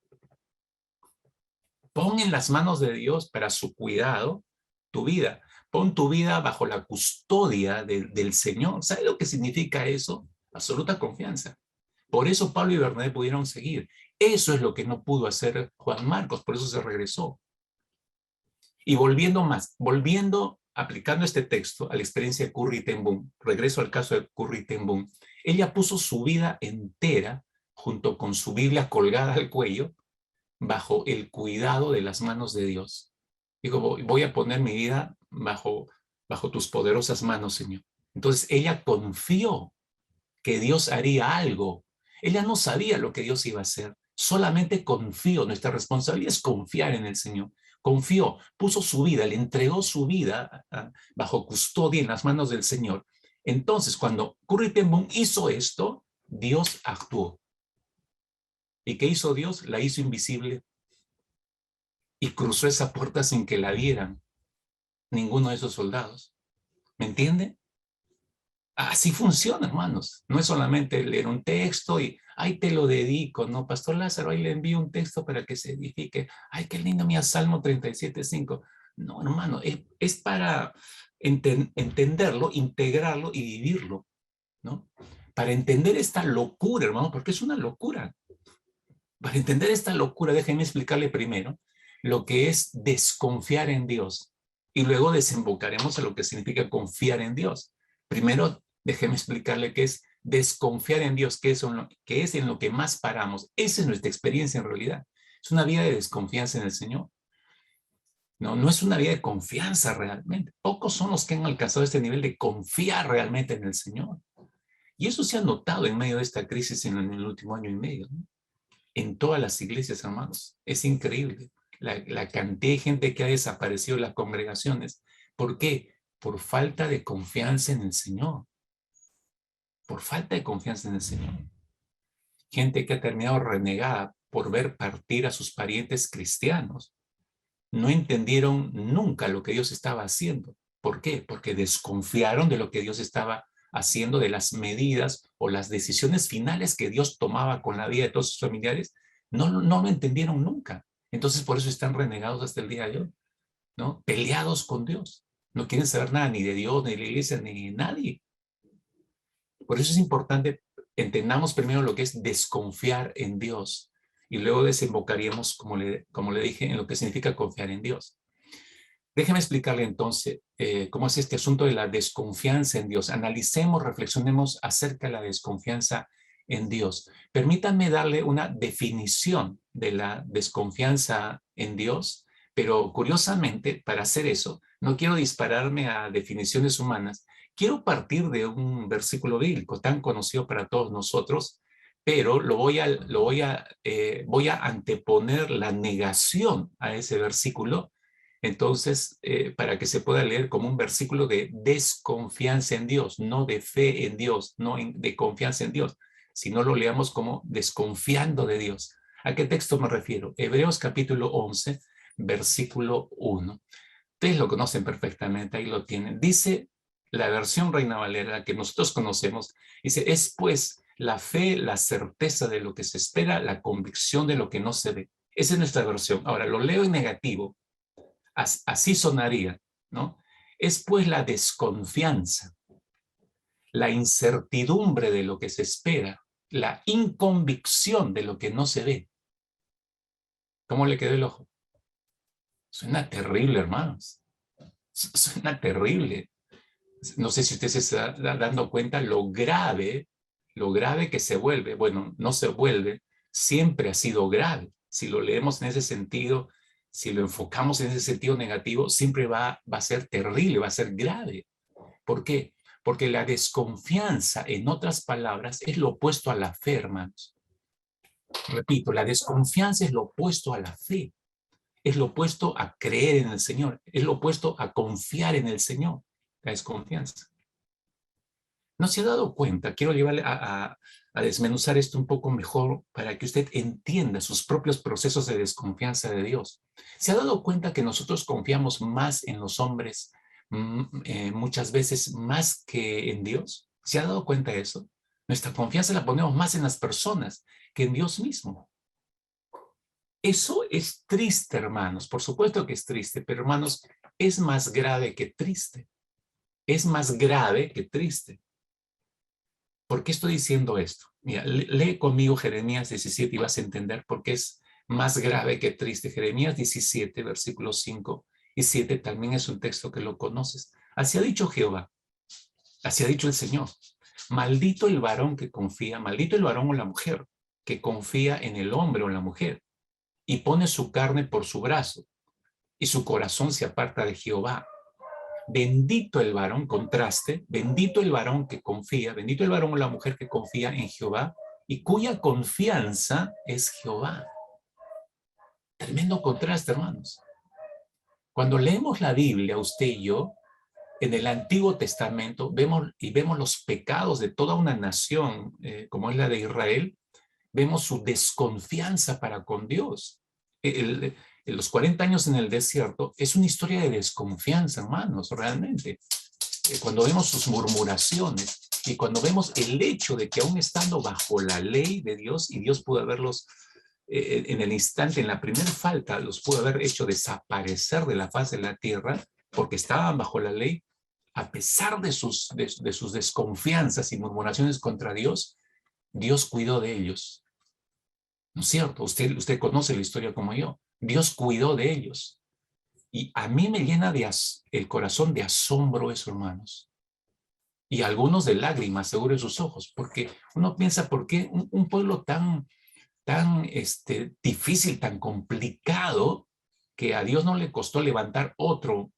Pon en las manos de Dios para su cuidado tu vida. Pon tu vida bajo la custodia del Señor. ¿Sabe lo que significa eso? Absoluta confianza. Por eso Pablo y Bernabé pudieron seguir. Eso es lo que no pudo hacer Juan Marcos, por eso se regresó. Y aplicando este texto a la experiencia de Corrie ten Boom, regreso al caso de Corrie ten Boom, ella puso su vida entera, junto con su Biblia colgada al cuello, bajo el cuidado de las manos de Dios. Digo, voy a poner mi vida bajo tus poderosas manos, Señor. Entonces ella confió que Dios haría algo. Ella no sabía lo que Dios iba a hacer, solamente confió. Nuestra responsabilidad es confiar en el Señor. Confió, puso su vida, le entregó su vida bajo custodia en las manos del Señor. Entonces, cuando Corrie ten Boom hizo esto, Dios actuó. ¿Y qué hizo Dios? La hizo invisible y cruzó esa puerta sin que la vieran ninguno de esos soldados. ¿Me entiende? Así funciona, hermanos. No es solamente leer un texto y, ay, te lo dedico, ¿no? Pastor Lázaro, ahí le envío un texto para que se edifique. Ay, qué lindo, mira, Salmo 37:5. No, hermano, es para entenderlo, integrarlo y vivirlo, ¿no? Para entender esta locura, hermano, porque es una locura. Para entender esta locura, déjenme explicarle primero lo que es desconfiar en Dios y luego desembocaremos a lo que significa confiar en Dios. Primero, déjenme explicarle qué es desconfiar en Dios, qué es en lo que más paramos. Esa es nuestra experiencia en realidad. Es una vida de desconfianza en el Señor. No es una vida de confianza realmente. Pocos son los que han alcanzado este nivel de confiar realmente en el Señor. Y eso se ha notado en medio de esta crisis en el último año y medio, ¿no? En todas las iglesias, hermanos. Es increíble la cantidad de gente que ha desaparecido en las congregaciones. ¿Por qué? Por falta de confianza en el Señor. Por falta de confianza en el Señor. Gente que ha terminado renegada por ver partir a sus parientes cristianos. No entendieron nunca lo que Dios estaba haciendo. ¿Por qué? Porque desconfiaron de lo que Dios estaba haciendo, de las medidas o las decisiones finales que Dios tomaba con la vida de todos sus familiares. No lo entendieron nunca. Entonces por eso están renegados hasta el día de hoy, ¿no? Peleados con Dios. No quieren saber nada ni de Dios, ni de la iglesia, ni de nadie. Por eso es importante entendamos primero lo que es desconfiar en Dios y luego desembocaríamos, como le dije, en lo que significa confiar en Dios. Déjeme explicarle entonces cómo es este asunto de la desconfianza en Dios. Analicemos, reflexionemos acerca de la desconfianza en Dios. Permítanme darle una definición de la desconfianza en Dios, pero curiosamente, para hacer eso, no quiero dispararme a definiciones humanas. Quiero partir de un versículo bíblico tan conocido para todos nosotros, pero voy a anteponer la negación a ese versículo. Entonces, para que se pueda leer como un versículo de desconfianza en Dios, no de fe en Dios, no de confianza en Dios, sino lo leamos como desconfiando de Dios. ¿A qué texto me refiero? Hebreos capítulo 11, versículo 1. Ustedes lo conocen perfectamente, ahí lo tienen. Dice la versión Reina Valera que nosotros conocemos, dice, es pues la fe, la certeza de lo que se espera, la convicción de lo que no se ve. Esa es nuestra versión. Ahora, lo leo en negativo. Así sonaría, ¿no? Es pues la desconfianza, la incertidumbre de lo que se espera, la inconvicción de lo que no se ve. ¿Cómo le quedó el ojo? Suena terrible, hermanos. Suena terrible. No sé si usted se está dando cuenta lo grave que se vuelve. Bueno, no se vuelve, siempre ha sido grave. Si lo leemos en ese sentido, si lo enfocamos en ese sentido negativo, siempre va a ser terrible, va a ser grave. ¿Por qué? Porque la desconfianza, en otras palabras, es lo opuesto a la fe, hermanos. Repito, la desconfianza es lo opuesto a la fe. Es lo opuesto a creer en el Señor. Es lo opuesto a confiar en el Señor. La desconfianza. ¿No se ha dado cuenta? Quiero llevarle a desmenuzar esto un poco mejor para que usted entienda sus propios procesos de desconfianza de Dios. ¿Se ha dado cuenta que nosotros confiamos más en los hombres, muchas veces más que en Dios? ¿Se ha dado cuenta de eso? Nuestra confianza la ponemos más en las personas que en Dios mismo. Eso es triste, hermanos. Por supuesto que es triste, pero hermanos, es más grave que triste. Es más grave que triste. ¿Por qué estoy diciendo esto? Mira, lee conmigo Jeremías 17 y vas a entender por qué es más grave que triste. Jeremías 17, versículos 5 y 7 también es un texto que lo conoces. Así ha dicho Jehová, así ha dicho el Señor. Maldito el varón que confía, maldito el varón o la mujer que confía en el hombre o la mujer y pone su carne por su brazo y su corazón se aparta de Jehová. Bendito el varón, contraste, bendito el varón que confía, bendito el varón o la mujer que confía en Jehová y cuya confianza es Jehová. Tremendo contraste, hermanos. Cuando leemos la Biblia, usted y yo, en el Antiguo Testamento, vemos los pecados de toda una nación, como es la de Israel, vemos su desconfianza para con Dios. Los 40 años en el desierto es una historia de desconfianza, hermanos, realmente. Cuando vemos sus murmuraciones y cuando vemos el hecho de que aún estando bajo la ley de Dios, y Dios pudo haberlos en el instante, en la primera falta, los pudo haber hecho desaparecer de la faz de la tierra porque estaban bajo la ley, a pesar de sus desconfianzas y murmuraciones contra Dios, Dios cuidó de ellos. ¿No es cierto? Usted conoce la historia como yo. Dios cuidó de ellos. Y a mí me llena el corazón de asombro eso, hermanos. Y algunos de lágrimas, seguro, en sus ojos. Porque uno piensa, ¿por qué un pueblo tan difícil, tan complicado, que a Dios no le costó levantar otro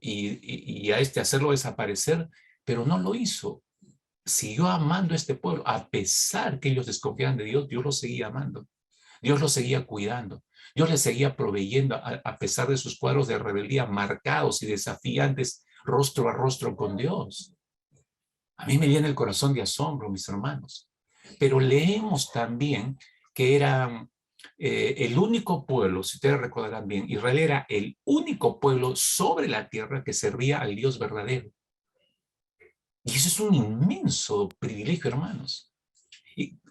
y a hacerlo desaparecer, pero no lo hizo? Siguió amando a este pueblo. A pesar que ellos desconfiaban de Dios, Dios los seguía amando. Dios los seguía cuidando. Dios les seguía proveyendo a pesar de sus cuadros de rebeldía marcados y desafiantes rostro a rostro con Dios. A mí me llena el corazón de asombro, mis hermanos. Pero leemos también que era el único pueblo, si ustedes recordarán bien, Israel era el único pueblo sobre la tierra que servía al Dios verdadero. Y eso es un inmenso privilegio, hermanos.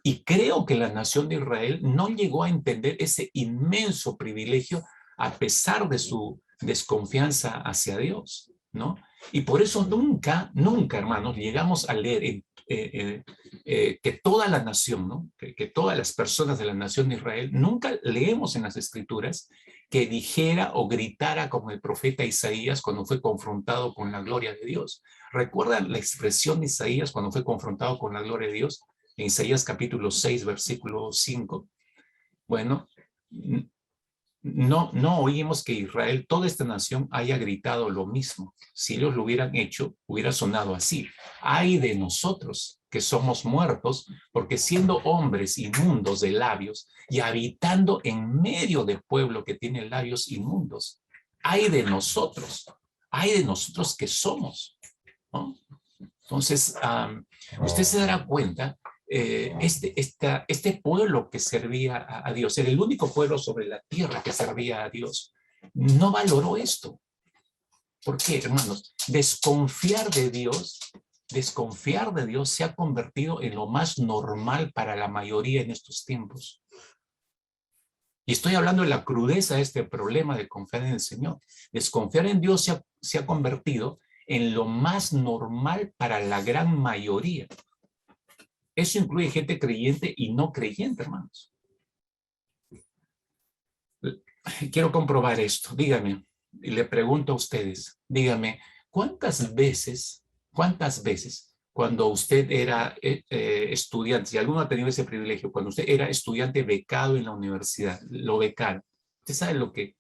Y creo que la nación de Israel no llegó a entender ese inmenso privilegio a pesar de su desconfianza hacia Dios, ¿no? Y por eso nunca, hermanos, llegamos a leer que toda la nación, ¿no? Que todas las personas de la nación de Israel, nunca leemos en las Escrituras que dijera o gritara como el profeta Isaías cuando fue confrontado con la gloria de Dios. ¿Recuerdan la expresión de Isaías cuando fue confrontado con la gloria de Dios? En Isaías capítulo 6, versículo 5. Bueno, no oímos que Israel, toda esta nación, haya gritado lo mismo. Si ellos lo hubieran hecho, hubiera sonado así: ay de nosotros, que somos muertos, porque siendo hombres inmundos de labios y habitando en medio del pueblo que tiene labios inmundos, ay de nosotros que somos, ¿no? Entonces, usted se dará cuenta, este pueblo que servía a Dios, era el único pueblo sobre la tierra que servía a Dios, no valoró esto. ¿Por qué, hermanos? Desconfiar de Dios se ha convertido en lo más normal para la mayoría en estos tiempos. Y estoy hablando de la crudeza de este problema de confiar en el Señor. Desconfiar en Dios se ha convertido en lo más normal para la gran mayoría. Eso incluye gente creyente y no creyente, hermanos. Quiero comprobar esto. Dígame, y le pregunto a ustedes, dígame, ¿cuántas veces cuando usted era estudiante, si alguno ha tenido ese privilegio, cuando usted era estudiante becado en la universidad, lo becaron, usted sabe lo que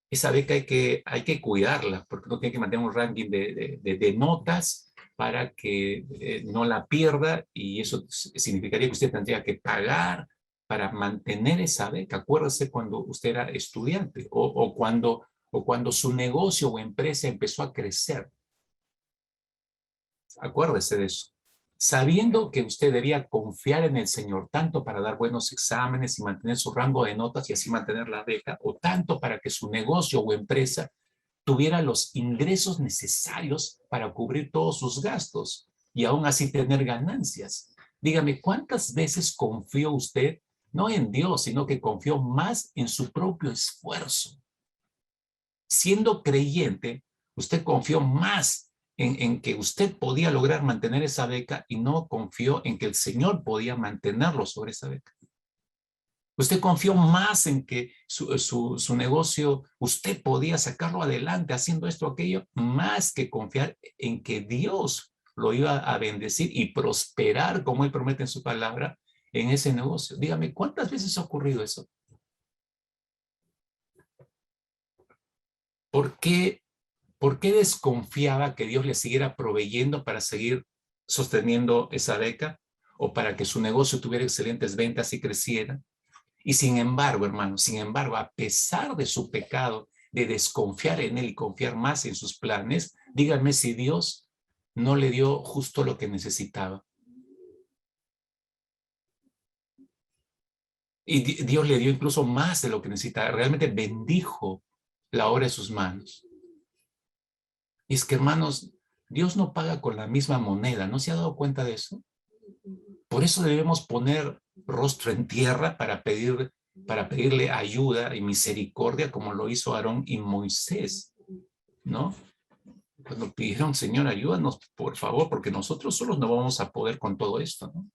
esa beca hay que cuidarla, porque uno tiene que mantener un ranking de notas para que no la pierda, y eso significaría que usted tendría que pagar para mantener esa beca. Acuérdese cuando usted era estudiante o cuando su negocio o empresa empezó a crecer. Acuérdese de eso. Sabiendo que usted debía confiar en el Señor, tanto para dar buenos exámenes y mantener su rango de notas y así mantener la beca, o tanto para que su negocio o empresa tuviera los ingresos necesarios para cubrir todos sus gastos y aún así tener ganancias. Dígame, ¿cuántas veces confió usted, no en Dios, sino que confió más en su propio esfuerzo? Siendo creyente, usted confió más en que usted podía lograr mantener esa beca y no confió en que el Señor podía mantenerlo sobre esa beca. Usted confió más en que su negocio, usted podía sacarlo adelante haciendo esto o aquello, más que confiar en que Dios lo iba a bendecir y prosperar, como Él promete en su palabra, en ese negocio. Dígame, ¿cuántas veces ha ocurrido eso? ¿Por qué desconfiaba que Dios le siguiera proveyendo para seguir sosteniendo esa beca o para que su negocio tuviera excelentes ventas y creciera? Y sin embargo, hermanos, a pesar de su pecado de desconfiar en Él y confiar más en sus planes, díganme si Dios no le dio justo lo que necesitaba. Y Dios le dio incluso más de lo que necesitaba. Realmente bendijo la obra de sus manos. Y es que, hermanos, Dios no paga con la misma moneda. ¿No se ha dado cuenta de eso? Por eso debemos poner rostro en tierra para pedirle ayuda y misericordia, como lo hizo Aarón y Moisés, ¿no? Cuando pidieron, Señor, ayúdanos, por favor, porque nosotros solos no vamos a poder con todo esto, ¿no?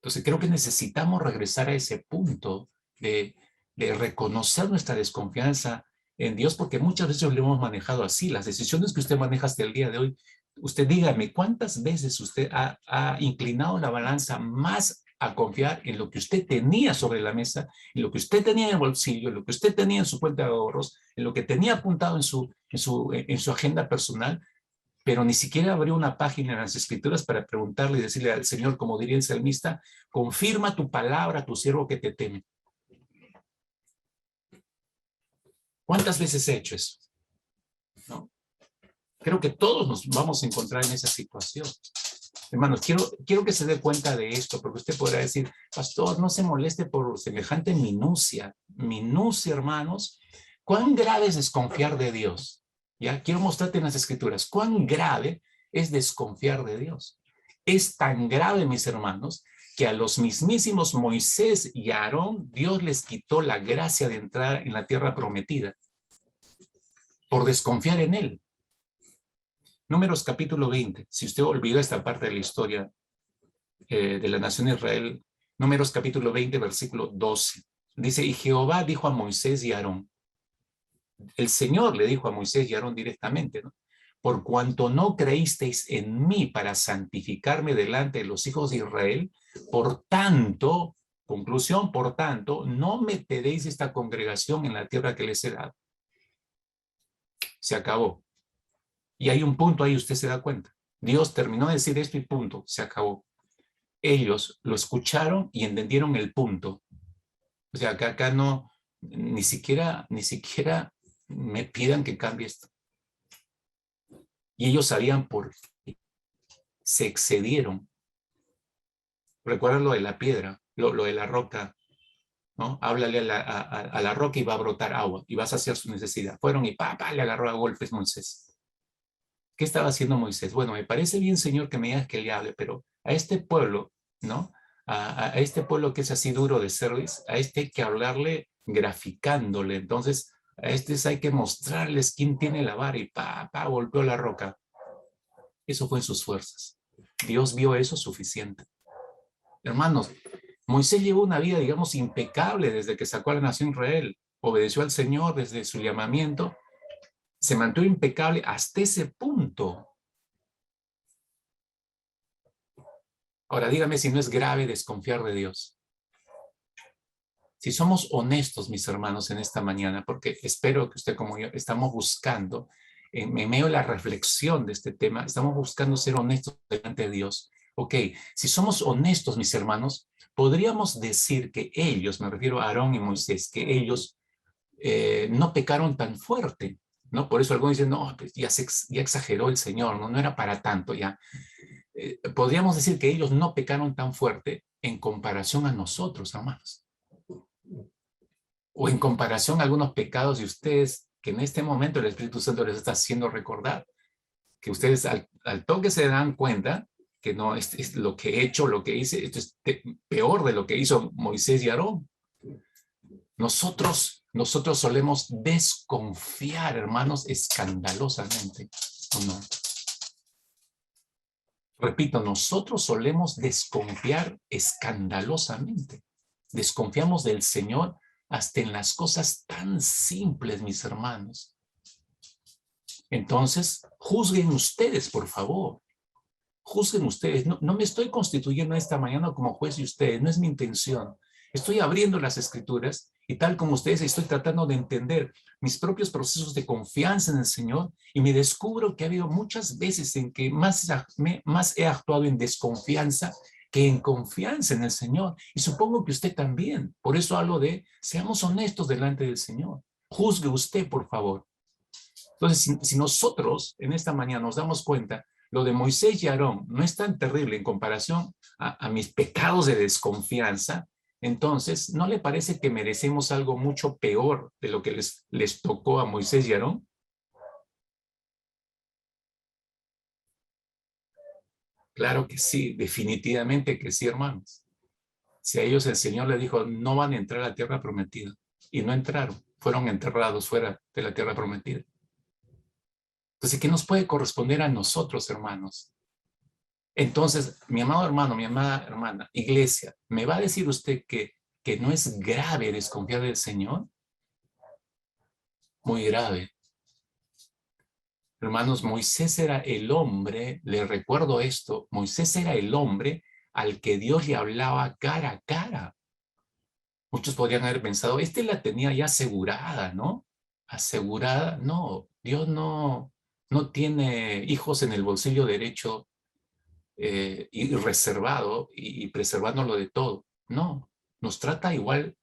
Entonces creo que necesitamos regresar a ese punto de reconocer nuestra desconfianza en Dios, porque muchas veces lo hemos manejado así. Las decisiones que usted maneja hasta el día de hoy, usted dígame, ¿cuántas veces usted ha inclinado la balanza más a confiar en lo que usted tenía sobre la mesa, en lo que usted tenía en el bolsillo, en lo que usted tenía en su cuenta de ahorros, en lo que tenía apuntado en su agenda personal, pero ni siquiera abrió una página en las Escrituras para preguntarle y decirle al Señor, como diría el salmista, confirma tu palabra, tu siervo que te teme? ¿Cuántas veces he hecho eso? ¿No? Creo que todos nos vamos a encontrar en esa situación. Hermanos, quiero que se dé cuenta de esto, porque usted podrá decir, pastor, no se moleste por semejante minucia. Minucia, hermanos. ¿Cuán grave es desconfiar de Dios? ¿Ya? Quiero mostrarte en las Escrituras cuán grave es desconfiar de Dios. Es tan grave, mis hermanos, que a los mismísimos Moisés y Aarón, Dios les quitó la gracia de entrar en la tierra prometida por desconfiar en Él. Números capítulo 20, si usted olvida esta parte de la historia de la nación de Israel, Números capítulo 20, versículo 12. Dice, y Jehová dijo a Moisés y a Aarón. El Señor le dijo a Moisés y a Aarón directamente, ¿no? Por cuanto no creísteis en mí para santificarme delante de los hijos de Israel, por tanto, conclusión, por tanto, no meteréis esta congregación en la tierra que les he dado. Se acabó. Y hay un punto ahí, usted se da cuenta. Dios terminó de decir esto y punto, se acabó. Ellos lo escucharon y entendieron el punto. O sea, acá no, ni siquiera me pidan que cambie esto. Y ellos sabían por qué. Se excedieron. Recuerda lo de la piedra, lo de la roca, ¿no? Háblale a la roca y va a brotar agua y vas a hacer su necesidad. Fueron y le agarró a golpes Moisés. ¿Qué estaba haciendo Moisés? Bueno, me parece bien, Señor, que me digas que le hable, pero a este pueblo, ¿no? A este pueblo que es así duro de cerviz, a este hay que hablarle graficándole. Entonces, a estos hay que mostrarles quién tiene la vara y golpeó la roca. Eso fue en sus fuerzas. Dios vio eso suficiente. Hermanos, Moisés llevó una vida, digamos, impecable desde que sacó a la nación Israel. Obedeció al Señor desde su llamamiento. Se mantuvo impecable hasta ese punto. Ahora, dígame si no es grave desconfiar de Dios. Si somos honestos, mis hermanos, en esta mañana, porque espero que usted como yo estamos buscando, en medio de la reflexión de este tema, estamos buscando ser honestos delante de Dios. Ok, si somos honestos, mis hermanos, podríamos decir que ellos, me refiero a Aarón y Moisés, que ellos no pecaron tan fuerte, ¿no? Por eso algunos dicen, no, pues ya exageró el Señor, no era para tanto ya. Podríamos decir que ellos no pecaron tan fuerte en comparación a nosotros, hermanos. O en comparación a algunos pecados de ustedes que en este momento el Espíritu Santo les está haciendo recordar. Que ustedes al toque se dan cuenta que no, es lo que he hecho, lo que hice, esto es peor de lo que hizo Moisés y Aarón. Nosotros solemos desconfiar, hermanos, escandalosamente, ¿o no? Repito, nosotros solemos desconfiar escandalosamente. Desconfiamos del Señor hasta en las cosas tan simples, mis hermanos. Entonces, juzguen ustedes, por favor. Juzguen ustedes. No me estoy constituyendo esta mañana como juez de ustedes, no es mi intención. Estoy abriendo las Escrituras y tal como ustedes estoy tratando de entender mis propios procesos de confianza en el Señor y me descubro que ha habido muchas veces en que más he actuado en desconfianza que en confianza en el Señor. Y supongo que usted también. Por eso hablo de, seamos honestos delante del Señor. Juzgue usted, por favor. Entonces, si nosotros en esta mañana nos damos cuenta, lo de Moisés y Aarón no es tan terrible en comparación a mis pecados de desconfianza, entonces, ¿no le parece que merecemos algo mucho peor de lo que les tocó a Moisés y Aarón? Claro que sí, definitivamente que sí, hermanos. Si a ellos el Señor les dijo, no van a entrar a la tierra prometida, y no entraron, fueron enterrados fuera de la tierra prometida. Entonces, ¿qué nos puede corresponder a nosotros, hermanos? Entonces, mi amado hermano, mi amada hermana, iglesia, ¿me va a decir usted que no es grave desconfiar del Señor? Muy grave. Hermanos, Moisés era el hombre, les recuerdo esto, Moisés era el hombre al que Dios le hablaba cara a cara. Muchos podrían haber pensado, la tenía ya asegurada, ¿no? Asegurada, no, Dios no tiene hijos en el bolsillo derecho y reservado y preservándolo de todo. No, nos trata igual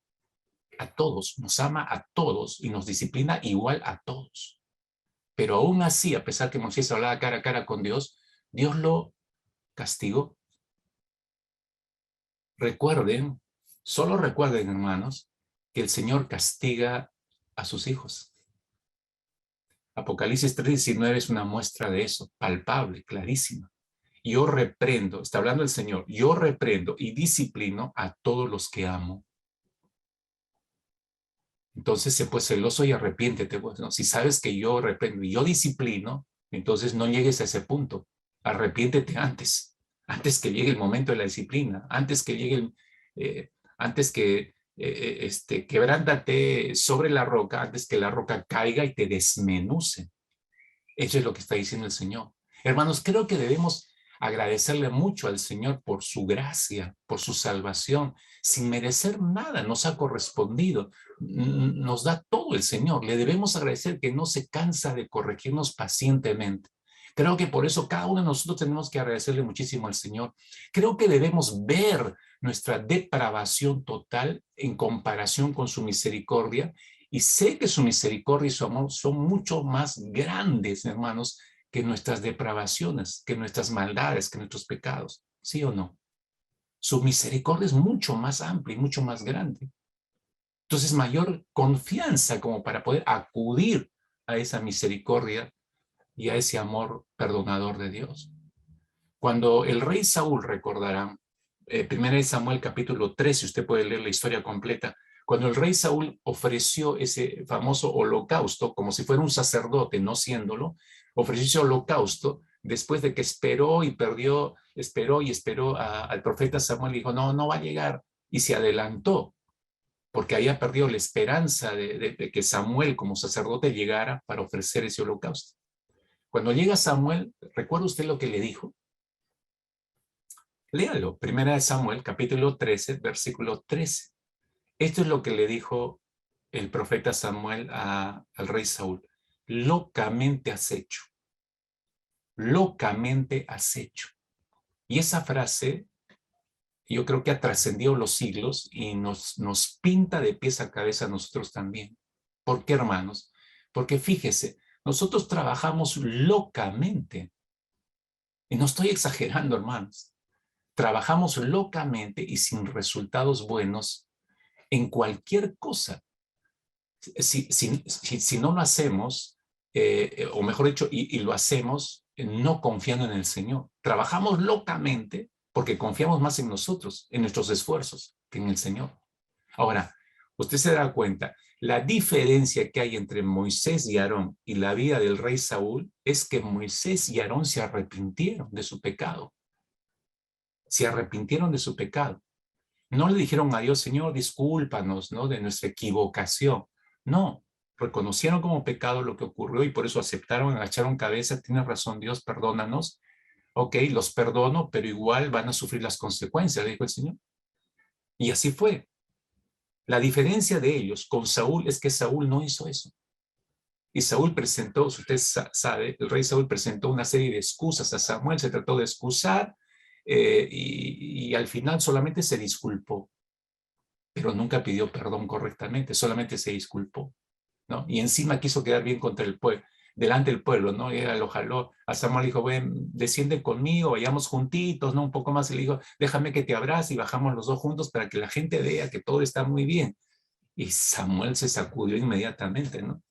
a todos, nos ama a todos y nos disciplina igual a todos. Pero aún así, a pesar que Moisés hablaba cara a cara con Dios, Dios lo castigó. Recuerden, solo recuerden, hermanos, que el Señor castiga a sus hijos. Apocalipsis 3:19 es una muestra de eso, palpable, clarísima. Yo reprendo, está hablando el Señor, yo reprendo y disciplino a todos los que amo. Entonces, sé pues celoso y arrepiéntete. Pues, ¿no? Si sabes que yo reprendo y yo disciplino, entonces no llegues a ese punto. Arrepiéntete antes que llegue el momento de la disciplina, antes que llegue, antes que quebrántate sobre la roca antes que la roca caiga y te desmenuce. Eso es lo que está diciendo el Señor. Hermanos, creo que debemos agradecerle mucho al Señor por su gracia, por su salvación, sin merecer nada, nos ha correspondido, nos da todo el Señor. Le debemos agradecer que no se cansa de corregirnos pacientemente. Creo que por eso cada uno de nosotros tenemos que agradecerle muchísimo al Señor. Creo que debemos ver nuestra depravación total en comparación con su misericordia, y sé que su misericordia y su amor son mucho más grandes, hermanos, que nuestras depravaciones, que nuestras maldades, que nuestros pecados. ¿Sí o no? Su misericordia es mucho más amplia y mucho más grande. Entonces, mayor confianza como para poder acudir a esa misericordia y a ese amor perdonador de Dios. Cuando el rey Saúl, recordarán, 1 Samuel capítulo 13, usted puede leer la historia completa, cuando el rey Saúl ofreció ese famoso holocausto, como si fuera un sacerdote, no siéndolo, ofreció ese holocausto, después de que esperó y perdió, esperó al profeta Samuel, y dijo, no, no va a llegar, y se adelantó, porque había perdido la esperanza de que Samuel como sacerdote llegara para ofrecer ese holocausto. Cuando llega Samuel, ¿recuerda usted lo que le dijo? Léalo, 1 Samuel, capítulo 13, versículo 13. Esto es lo que le dijo el profeta Samuel al rey Saúl. Locamente has hecho. Locamente has hecho. Y esa frase, yo creo que ha trascendido los siglos y nos pinta de pies a cabeza a nosotros también. ¿Por qué, hermanos? Porque fíjese, nosotros trabajamos locamente. Y no estoy exagerando, hermanos. Trabajamos locamente y sin resultados buenos en cualquier cosa. Si no lo hacemos, o mejor dicho, y lo hacemos no confiando en el Señor. Trabajamos locamente porque confiamos más en nosotros, en nuestros esfuerzos, que en el Señor. Ahora, usted se da cuenta, la diferencia que hay entre Moisés y Aarón y la vida del rey Saúl es que Moisés y Aarón se arrepintieron de su pecado. Se arrepintieron de su pecado. No le dijeron a Dios, Señor, discúlpanos, ¿no?, de nuestra equivocación. No, reconocieron como pecado lo que ocurrió y por eso aceptaron, agacharon cabeza. Tienes razón, Dios, perdónanos. Ok, los perdono, pero igual van a sufrir las consecuencias, le dijo el Señor. Y así fue. La diferencia de ellos con Saúl es que Saúl no hizo eso. Y Saúl presentó, si usted sabe, el rey Saúl presentó una serie de excusas a Samuel, se trató de excusar, y al final solamente se disculpó, pero nunca pidió perdón correctamente, solamente se disculpó, ¿no? Y encima quiso quedar bien contra el pueblo, delante del pueblo, ¿no? Y lo jaló a Samuel, dijo, ven, desciende conmigo, vayamos juntitos, ¿no? Un poco más, y le dijo, déjame que te abrace, y bajamos los dos juntos para que la gente vea que todo está muy bien. Y Samuel se sacudió inmediatamente, ¿no?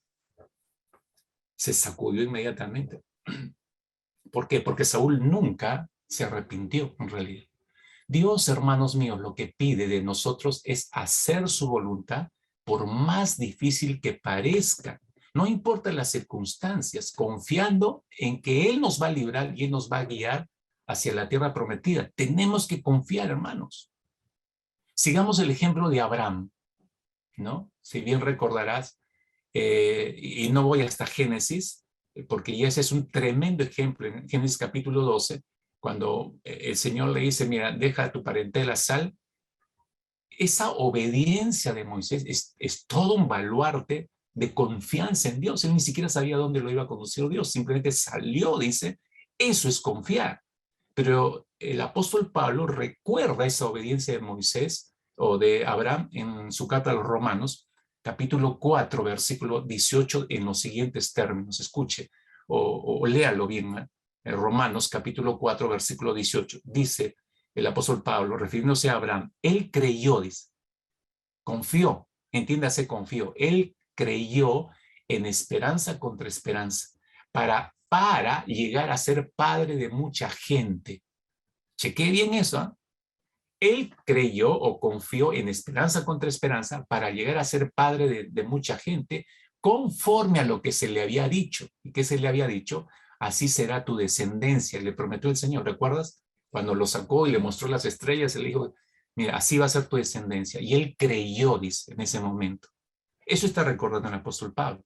Se sacudió inmediatamente. ¿Por qué? Porque Saúl nunca se arrepintió, en realidad. Dios, hermanos míos, lo que pide de nosotros es hacer su voluntad, por más difícil que parezca. No importa las circunstancias, confiando en que Él nos va a librar y Él nos va a guiar hacia la tierra prometida. Tenemos que confiar, hermanos. Sigamos el ejemplo de Abraham, ¿no? Si bien recordarás, y no voy hasta Génesis, porque ya ese es un tremendo ejemplo en Génesis capítulo 12, cuando el Señor le dice, mira, deja a tu parentela, sal. Esa obediencia de Moisés es todo un baluarte de confianza en Dios. Él ni siquiera sabía dónde lo iba a conducir Dios, simplemente salió, dice, eso es confiar. Pero el apóstol Pablo recuerda esa obediencia de Moisés o de Abraham en su carta a los Romanos, capítulo 4, versículo 18, en los siguientes términos. Escuche o léalo bien, Romanos capítulo 4, versículo 18. Dice el apóstol Pablo, refiriéndose a Abraham, él creyó, dice, confió, entiéndase, confió, él creyó en esperanza contra esperanza, para llegar a ser padre de mucha gente. Chequé bien eso, ¿eh? Él creyó o confió en esperanza contra esperanza para llegar a ser padre de mucha gente, conforme a lo que se le había dicho. ¿Y qué se le había dicho? Así será tu descendencia, le prometió el Señor. ¿Recuerdas? Cuando lo sacó y le mostró las estrellas, él dijo, Mira, así va a ser tu descendencia. Y él creyó, dice, en ese momento. Eso está recordando el apóstol Pablo.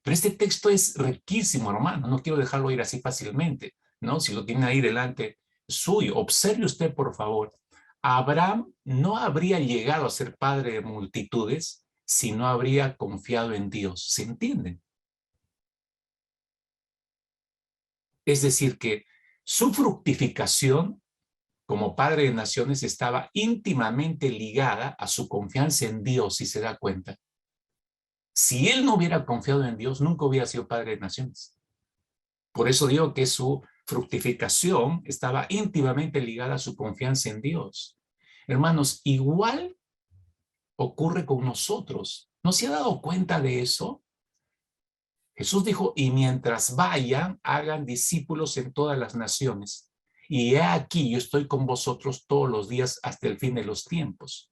Pero este texto es riquísimo, hermano. No quiero dejarlo ir así fácilmente, ¿no? Si lo tiene ahí delante suyo, observe usted, por favor. Abraham no habría llegado a ser padre de multitudes si no habría confiado en Dios. ¿Se entiende? Es decir, que su fructificación como padre de naciones estaba íntimamente ligada a su confianza en Dios, si se da cuenta. Si él no hubiera confiado en Dios, nunca hubiera sido padre de naciones. Por eso digo que su fructificación estaba íntimamente ligada a su confianza en Dios. Hermanos, igual ocurre con nosotros. ¿No se ha dado cuenta de eso? Jesús dijo, y mientras vayan, hagan discípulos en todas las naciones. Y he aquí, yo estoy con vosotros todos los días hasta el fin de los tiempos.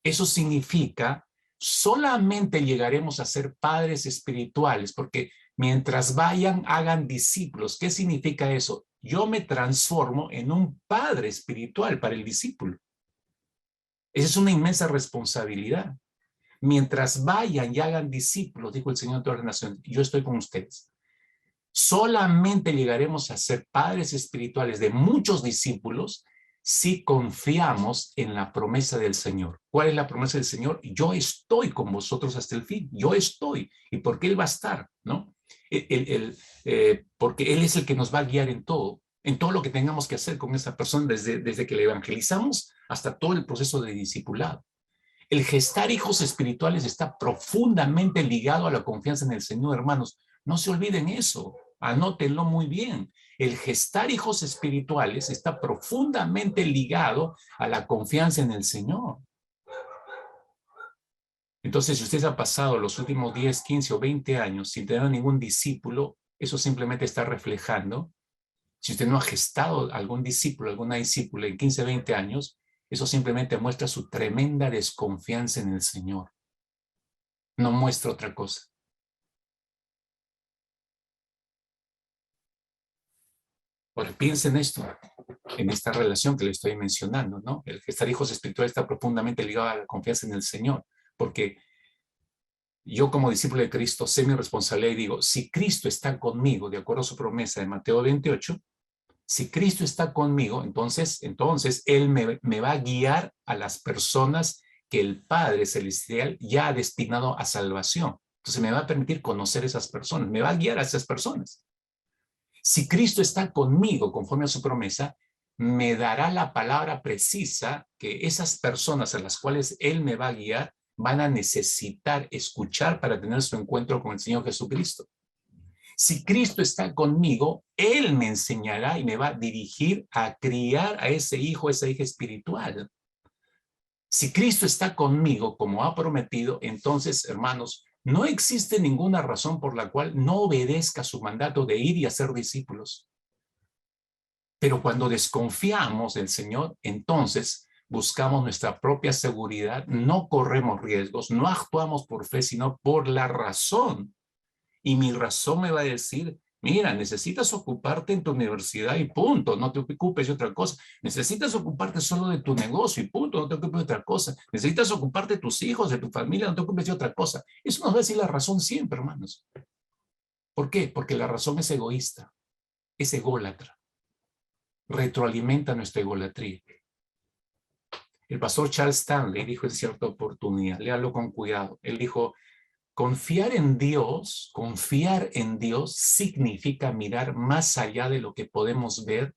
Eso significa, solamente llegaremos a ser padres espirituales, porque mientras vayan, hagan discípulos. ¿Qué significa eso? Yo me transformo en un padre espiritual para el discípulo. Esa es una inmensa responsabilidad. Mientras vayan y hagan discípulos, dijo el Señor de todas las naciones, yo estoy con ustedes. Solamente llegaremos a ser padres espirituales de muchos discípulos si confiamos en la promesa del Señor. ¿Cuál es la promesa del Señor? Yo estoy con vosotros hasta el fin. Yo estoy. ¿Y por qué Él va a estar? ¿No? Porque Él es el que nos va a guiar en todo lo que tengamos que hacer con esa persona, desde que le evangelizamos hasta todo el proceso de discipulado. El gestar hijos espirituales está profundamente ligado a la confianza en el Señor, hermanos. No se olviden eso, anótenlo muy bien. El gestar hijos espirituales está profundamente ligado a la confianza en el Señor. Entonces, si usted ha pasado los últimos 10, 15 o 20 años sin tener ningún discípulo, eso simplemente está reflejando. Si usted no ha gestado algún discípulo, alguna discípula en 15, 20 años, eso simplemente muestra su tremenda desconfianza en el Señor. No muestra otra cosa. Ahora, piensen esto, en esta relación que le estoy mencionando, ¿no? El gestar hijos espirituales está profundamente ligado a la confianza en el Señor, porque yo como discípulo de Cristo sé mi responsabilidad y digo, si Cristo está conmigo, de acuerdo a su promesa de Mateo 28, si Cristo está conmigo, entonces Él me va a guiar a las personas que el Padre Celestial ya ha destinado a salvación. Entonces me va a permitir conocer esas personas, me va a guiar a esas personas. Si Cristo está conmigo, conforme a su promesa, me dará la palabra precisa que esas personas a las cuales Él me va a guiar van a necesitar escuchar para tener su encuentro con el Señor Jesucristo. Si Cristo está conmigo, Él me enseñará y me va a dirigir a criar a ese hijo, esa hija espiritual. Si Cristo está conmigo, como ha prometido, entonces, hermanos, no existe ninguna razón por la cual no obedezca su mandato de ir y hacer discípulos. Pero cuando desconfiamos del Señor, entonces buscamos nuestra propia seguridad, no corremos riesgos, no actuamos por fe, sino por la razón. Y mi razón me va a decir, mira, necesitas ocuparte en tu universidad y punto, no te ocupes de otra cosa. Necesitas ocuparte solo de tu negocio y punto, no te ocupes de otra cosa. Necesitas ocuparte de tus hijos, de tu familia, no te ocupes de otra cosa. Eso nos va a decir la razón siempre, hermanos. ¿Por qué? Porque la razón es egoísta, es ególatra. Retroalimenta nuestra egolatría. El pastor Charles Stanley dijo en cierta oportunidad, léalo con cuidado, él dijo, confiar en Dios significa mirar más allá de lo que podemos ver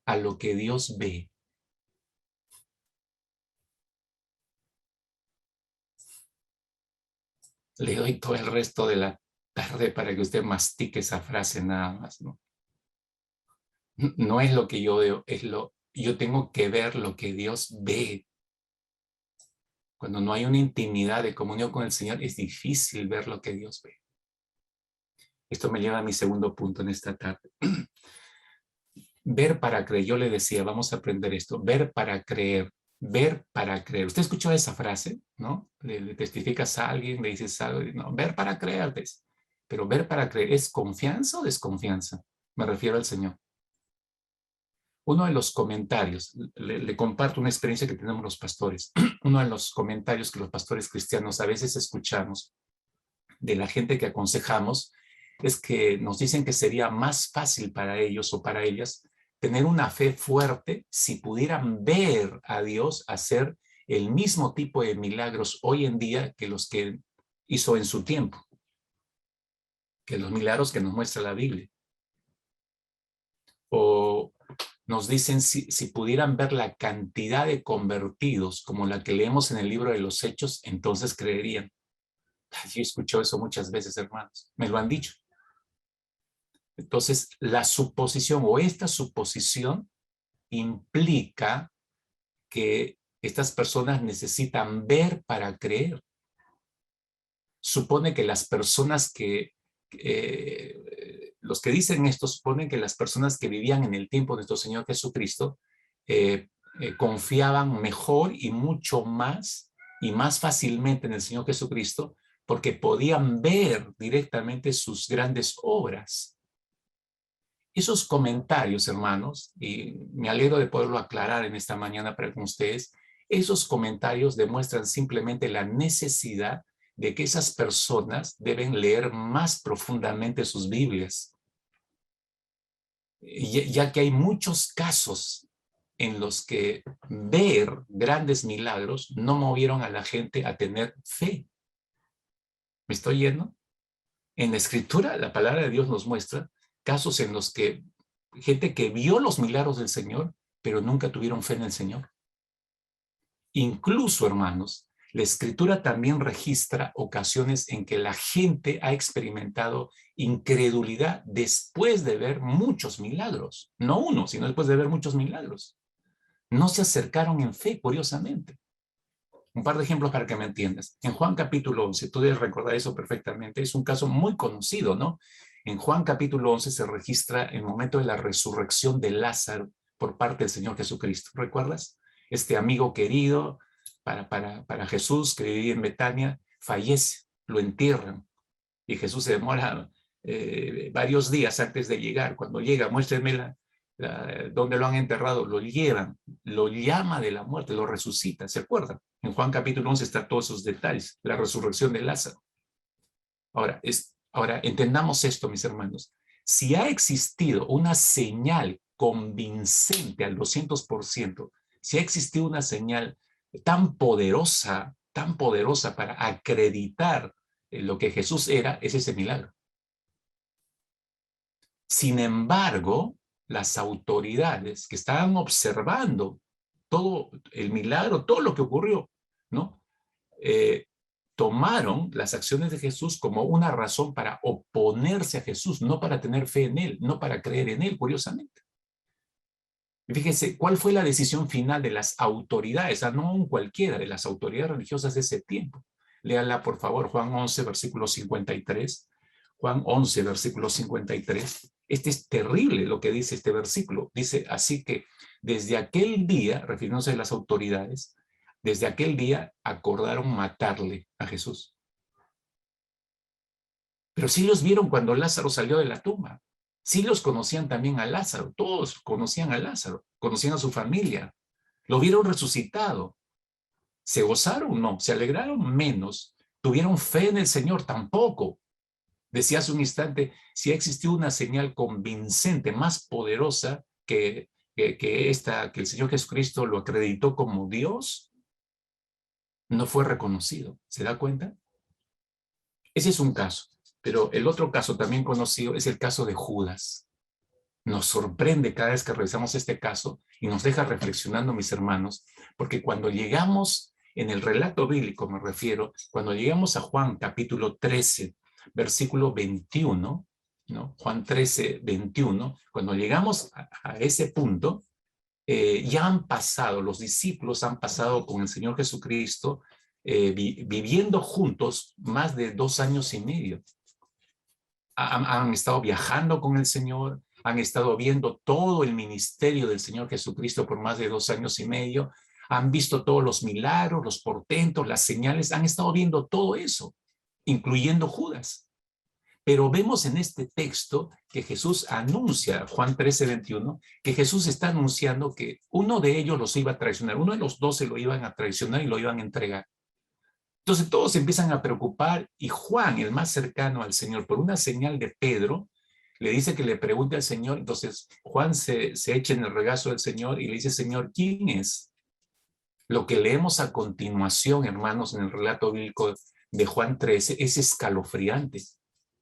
a lo que Dios ve. Le doy todo el resto de la tarde para que usted mastique esa frase nada más, ¿no? No es lo que yo veo, yo tengo que ver lo que Dios ve. Cuando no hay una intimidad de comunión con el Señor, es difícil ver lo que Dios ve. Esto me lleva a mi segundo punto en esta tarde. Ver para creer. Yo le decía, vamos a aprender esto. Ver para creer. Ver para creer. ¿Usted escuchó esa frase? ¿No? Le testificas a alguien, le dices algo. No, ver para creer. Pero ver para creer, ¿es confianza o desconfianza? Me refiero al Señor. Uno de los comentarios, le comparto una experiencia que tenemos los pastores. Uno de los comentarios que los pastores cristianos a veces escuchamos de la gente que aconsejamos es que nos dicen que sería más fácil para ellos o para ellas tener una fe fuerte si pudieran ver a Dios hacer el mismo tipo de milagros hoy en día que los que hizo en su tiempo, que los milagros que nos muestra la Biblia. O nos dicen si pudieran ver la cantidad de convertidos como la que leemos en el libro de los Hechos, entonces creerían. Yo he escuchado eso muchas veces, hermanos. Me lo han dicho. Entonces, la suposición o esta suposición implica que estas personas necesitan ver para creer. Supone que las personas los que dicen esto suponen que las personas que vivían en el tiempo de nuestro Señor Jesucristo confiaban mejor y mucho más y más fácilmente en el Señor Jesucristo porque podían ver directamente sus grandes obras. Esos comentarios, hermanos, y me alegro de poderlo aclarar en esta mañana para con ustedes, esos comentarios demuestran simplemente la necesidad de que esas personas deben leer más profundamente sus Biblias, ya que hay muchos casos en los que ver grandes milagros no movieron a la gente a tener fe. ¿Me estoy yendo? En la Escritura, la palabra de Dios nos muestra casos en los que gente que vio los milagros del Señor, pero nunca tuvieron fe en el Señor. Incluso, hermanos, la Escritura también registra ocasiones en que la gente ha experimentado incredulidad después de ver muchos milagros. No uno, sino después de ver muchos milagros. No se acercaron en fe, curiosamente. Un par de ejemplos para que me entiendas. En Juan capítulo 11, tú debes recordar eso perfectamente, es un caso muy conocido, ¿no? En Juan capítulo 11 se registra el momento de la resurrección de Lázaro por parte del Señor Jesucristo. ¿Recuerdas? Este amigo querido para Jesús que vivía en Betania fallece, lo entierran y Jesús se demora varios días antes de llegar. Cuando llega, muéstrenme dónde lo han enterrado, lo llevan, lo llama de la muerte, lo resucita, ¿se acuerdan? En Juan capítulo 11 están todos esos detalles, la resurrección de Lázaro. Ahora, entendamos esto, mis hermanos. Si ha existido una señal convincente al 200%, si ha existido una señal tan poderosa para acreditar lo que Jesús era, es ese milagro. Sin embargo, las autoridades que estaban observando todo el milagro, todo lo que ocurrió, ¿no? Tomaron las acciones de Jesús como una razón para oponerse a Jesús, no para tener fe en él, no para creer en él, curiosamente. Y fíjense, ¿cuál fue la decisión final de las autoridades? No cualquiera de las autoridades religiosas de ese tiempo. Léala, por favor, Juan 11, versículo 53. Juan 11, versículo 53. Este es terrible lo que dice este versículo. Dice, así que desde aquel día, refiriéndose a las autoridades, desde aquel día acordaron matarle a Jesús. Pero sí los vieron cuando Lázaro salió de la tumba. Sí los conocían también a Lázaro. Todos conocían a Lázaro, conocían a su familia. Lo vieron resucitado. ¿Se gozaron? No. ¿Se alegraron? Menos. ¿Tuvieron fe en el Señor? Tampoco. Decía hace un instante, si ha existido una señal convincente, más poderosa que el Señor Jesucristo lo acreditó como Dios, no fue reconocido. ¿Se da cuenta? Ese es un caso. Pero el otro caso también conocido es el caso de Judas. Nos sorprende cada vez que revisamos este caso y nos deja reflexionando, mis hermanos, porque cuando llegamos en el relato bíblico, me refiero, cuando llegamos a Juan capítulo 13, versículo 21, ¿no? Juan 13, 21, cuando llegamos a ese punto, ya han pasado, los discípulos han pasado con el Señor Jesucristo viviendo juntos más de 2 años y medio. Han estado viajando con el Señor, han estado viendo todo el ministerio del Señor Jesucristo por más de 2 años y medio, han visto todos los milagros, los portentos, las señales, han estado viendo todo eso, incluyendo Judas. Pero vemos en este texto que Jesús anuncia, Juan 13:21, que Jesús está anunciando que uno de ellos los iba a traicionar, uno de los 12 lo iban a traicionar y lo iban a entregar. Entonces todos se empiezan a preocupar y Juan, el más cercano al Señor, por una señal de Pedro, le dice que le pregunte al Señor. Entonces Juan se echa en el regazo del Señor y le dice: Señor, ¿quién es? Lo que leemos a continuación, hermanos, en el relato bíblico de Juan 13 es escalofriante.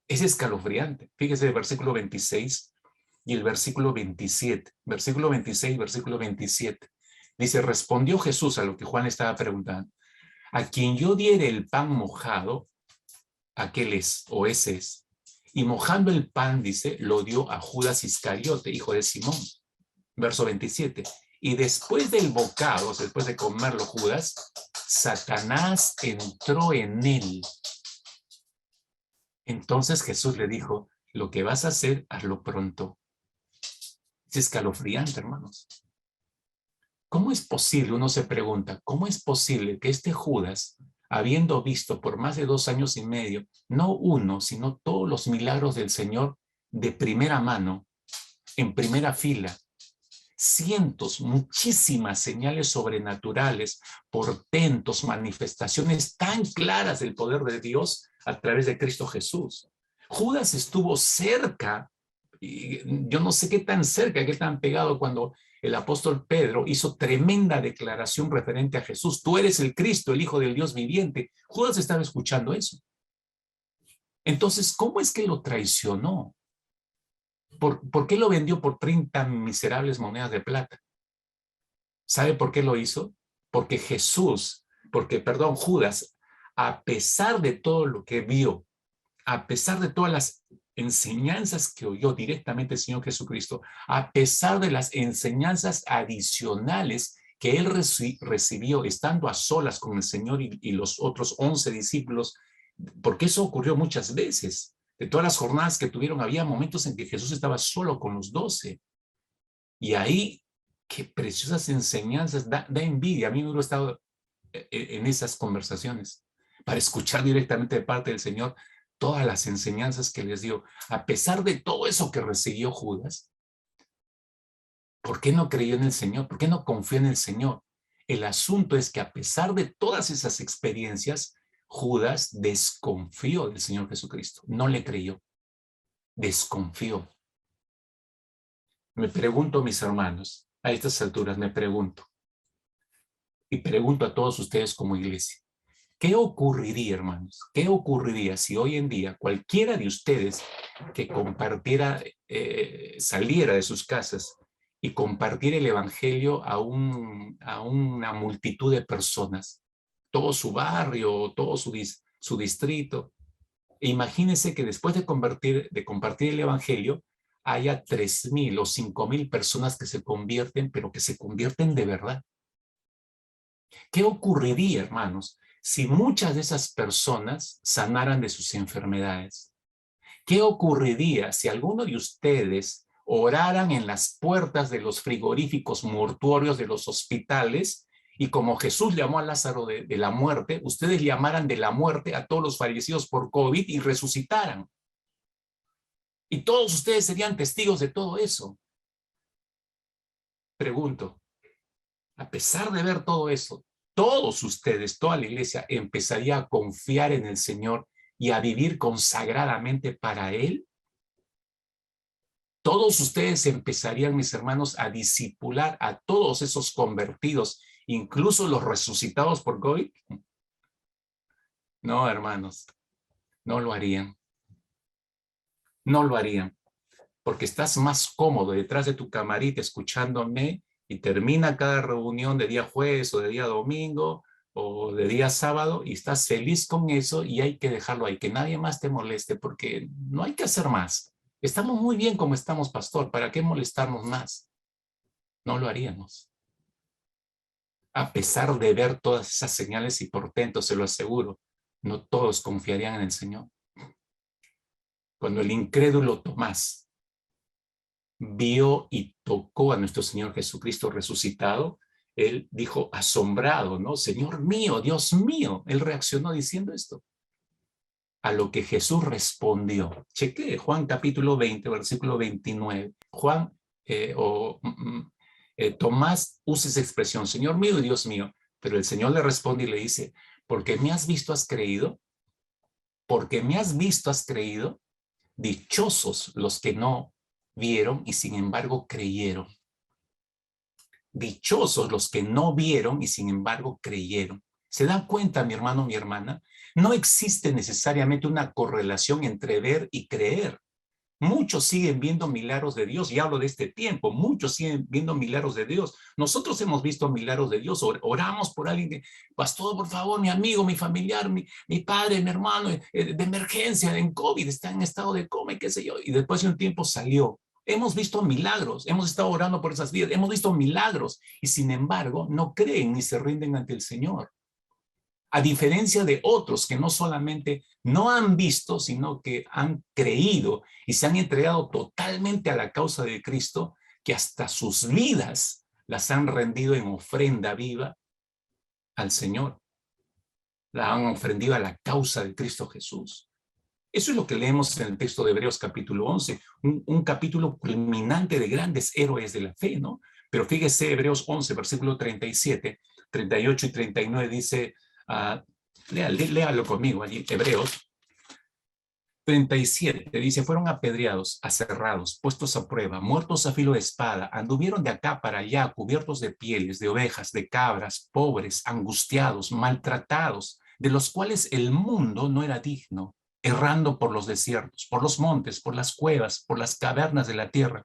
Es escalofriante. Fíjese el versículo 26 y el versículo 27. Versículo 26 y versículo 27. Dice: respondió Jesús a lo que Juan estaba preguntando: a quien yo diere el pan mojado, aquel es, o ese es. Y mojando el pan, dice, lo dio a Judas Iscariote, hijo de Simón. Verso 27. Y después del bocado, después de comerlo Judas, Satanás entró en él. Entonces Jesús le dijo: lo que vas a hacer, hazlo pronto. Es escalofriante, hermanos. ¿Cómo es posible? Uno se pregunta, ¿cómo es posible que este Judas, habiendo visto por más de 2 años y medio, no uno, sino todos los milagros del Señor de primera mano, en primera fila, cientos, muchísimas señales sobrenaturales, portentos, manifestaciones tan claras del poder de Dios a través de Cristo Jesús? Judas estuvo cerca, y yo no sé qué tan cerca, qué tan pegado, cuando el apóstol Pedro hizo tremenda declaración referente a Jesús: tú eres el Cristo, el Hijo del Dios viviente. Judas estaba escuchando eso. Entonces, ¿cómo es que lo traicionó? ¿Por qué lo vendió por 30 miserables monedas de plata? ¿Sabe por qué lo hizo? Porque Judas, a pesar de todo lo que vio, a pesar de todas las enseñanzas que oyó directamente el Señor Jesucristo, a pesar de las enseñanzas adicionales que él recibió estando a solas con el Señor y los otros 11 discípulos, porque eso ocurrió muchas veces. De todas las jornadas que tuvieron, había momentos en que Jesús estaba solo con los 12. Y ahí, qué preciosas enseñanzas, da envidia. A mí me hubiera estado en esas conversaciones para escuchar directamente de parte del Señor todas las enseñanzas que les dio. A pesar de todo eso que recibió Judas, ¿por qué no creyó en el Señor? ¿Por qué no confió en el Señor? El asunto es que a pesar de todas esas experiencias, Judas desconfió del Señor Jesucristo. No le creyó. Desconfió. Me pregunto, mis hermanos, a estas alturas me pregunto, y pregunto a todos ustedes como iglesia, ¿qué ocurriría, hermanos? ¿Qué ocurriría si hoy en día cualquiera de ustedes que compartiera, saliera de sus casas y compartiera el evangelio a una multitud de personas, todo su barrio, todo su distrito? E imagínense que después de compartir el evangelio, haya 3,000 o 5,000 personas que se convierten, pero que se convierten de verdad. ¿Qué ocurriría, hermanos, si muchas de esas personas sanaran de sus enfermedades? ¿Qué ocurriría si alguno de ustedes oraran en las puertas de los frigoríficos mortuorios de los hospitales y, como Jesús llamó a Lázaro de la muerte, ustedes llamaran de la muerte a todos los fallecidos por COVID y resucitaran? Y todos ustedes serían testigos de todo eso. Pregunto, a pesar de ver todo eso, todos ustedes, toda la iglesia, empezaría a confiar en el Señor y a vivir consagradamente para Él. Todos ustedes empezarían, mis hermanos, a discipular a todos esos convertidos, incluso los resucitados por COVID. No, hermanos, no lo harían. No lo harían, porque estás más cómodo detrás de tu camarita escuchándome, y termina cada reunión de día jueves o de día domingo o de día sábado y estás feliz con eso, y hay que dejarlo ahí, que nadie más te moleste, porque no hay que hacer más. Estamos muy bien como estamos, pastor, ¿para qué molestarnos más? No lo haríamos. A pesar de ver todas esas señales y portentos, se lo aseguro, no todos confiarían en el Señor. Cuando el incrédulo Tomás vio y tocó a nuestro Señor Jesucristo resucitado, él dijo asombrado, ¿no? Señor mío, Dios mío. Él reaccionó diciendo esto. A lo que Jesús respondió. Cheque Juan capítulo 20, versículo 29. Tomás usa esa expresión, Señor mío y Dios mío. Pero el Señor le responde y le dice, porque me has visto, has creído. Porque me has visto, has creído. Dichosos los que no vieron y sin embargo creyeron. Dichosos los que no vieron y sin embargo creyeron. ¿Se dan cuenta, mi hermano, mi hermana? No existe necesariamente una correlación entre ver y creer. Muchos siguen viendo milagros de Dios, y hablo de este tiempo, muchos siguen viendo milagros de Dios. Nosotros hemos visto milagros de Dios, oramos por alguien, pastor, por favor, mi amigo, mi familiar, mi padre, mi hermano, de emergencia, en COVID, está en estado de coma y qué sé yo, y después de un tiempo salió. Hemos visto milagros, hemos estado orando por esas vidas, hemos visto milagros, y sin embargo no creen ni se rinden ante el Señor. A diferencia de otros que no solamente no han visto, sino que han creído y se han entregado totalmente a la causa de Cristo, que hasta sus vidas las han rendido en ofrenda viva al Señor. La han ofrendido a la causa de Cristo Jesús. Eso es lo que leemos en el texto de Hebreos capítulo 11, un capítulo culminante de grandes héroes de la fe, ¿no? Pero fíjese, Hebreos 11, versículo 37, 38 y 39 dice... léalo conmigo allí, Hebreos 37, dice, fueron apedreados, aserrados, puestos a prueba, muertos a filo de espada, anduvieron de acá para allá, cubiertos de pieles, de ovejas, de cabras, pobres, angustiados, maltratados, de los cuales el mundo no era digno, errando por los desiertos, por los montes, por las cuevas, por las cavernas de la tierra.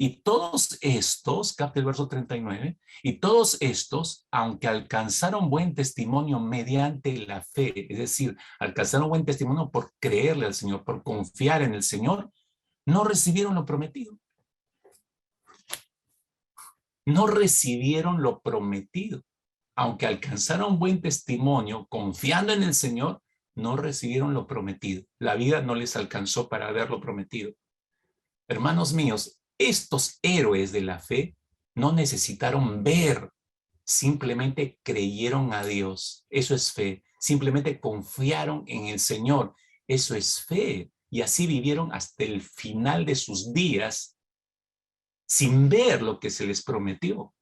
Y todos estos, capta el verso 39, y todos estos, aunque alcanzaron buen testimonio mediante la fe, es decir, alcanzaron buen testimonio por creerle al Señor, por confiar en el Señor, no recibieron lo prometido. No recibieron lo prometido. Aunque alcanzaron buen testimonio confiando en el Señor, no recibieron lo prometido. La vida no les alcanzó para ver lo prometido. Hermanos míos, estos héroes de la fe no necesitaron ver, simplemente creyeron a Dios. Eso es fe. Simplemente confiaron en el Señor. Eso es fe. Y así vivieron hasta el final de sus días sin ver lo que se les prometió.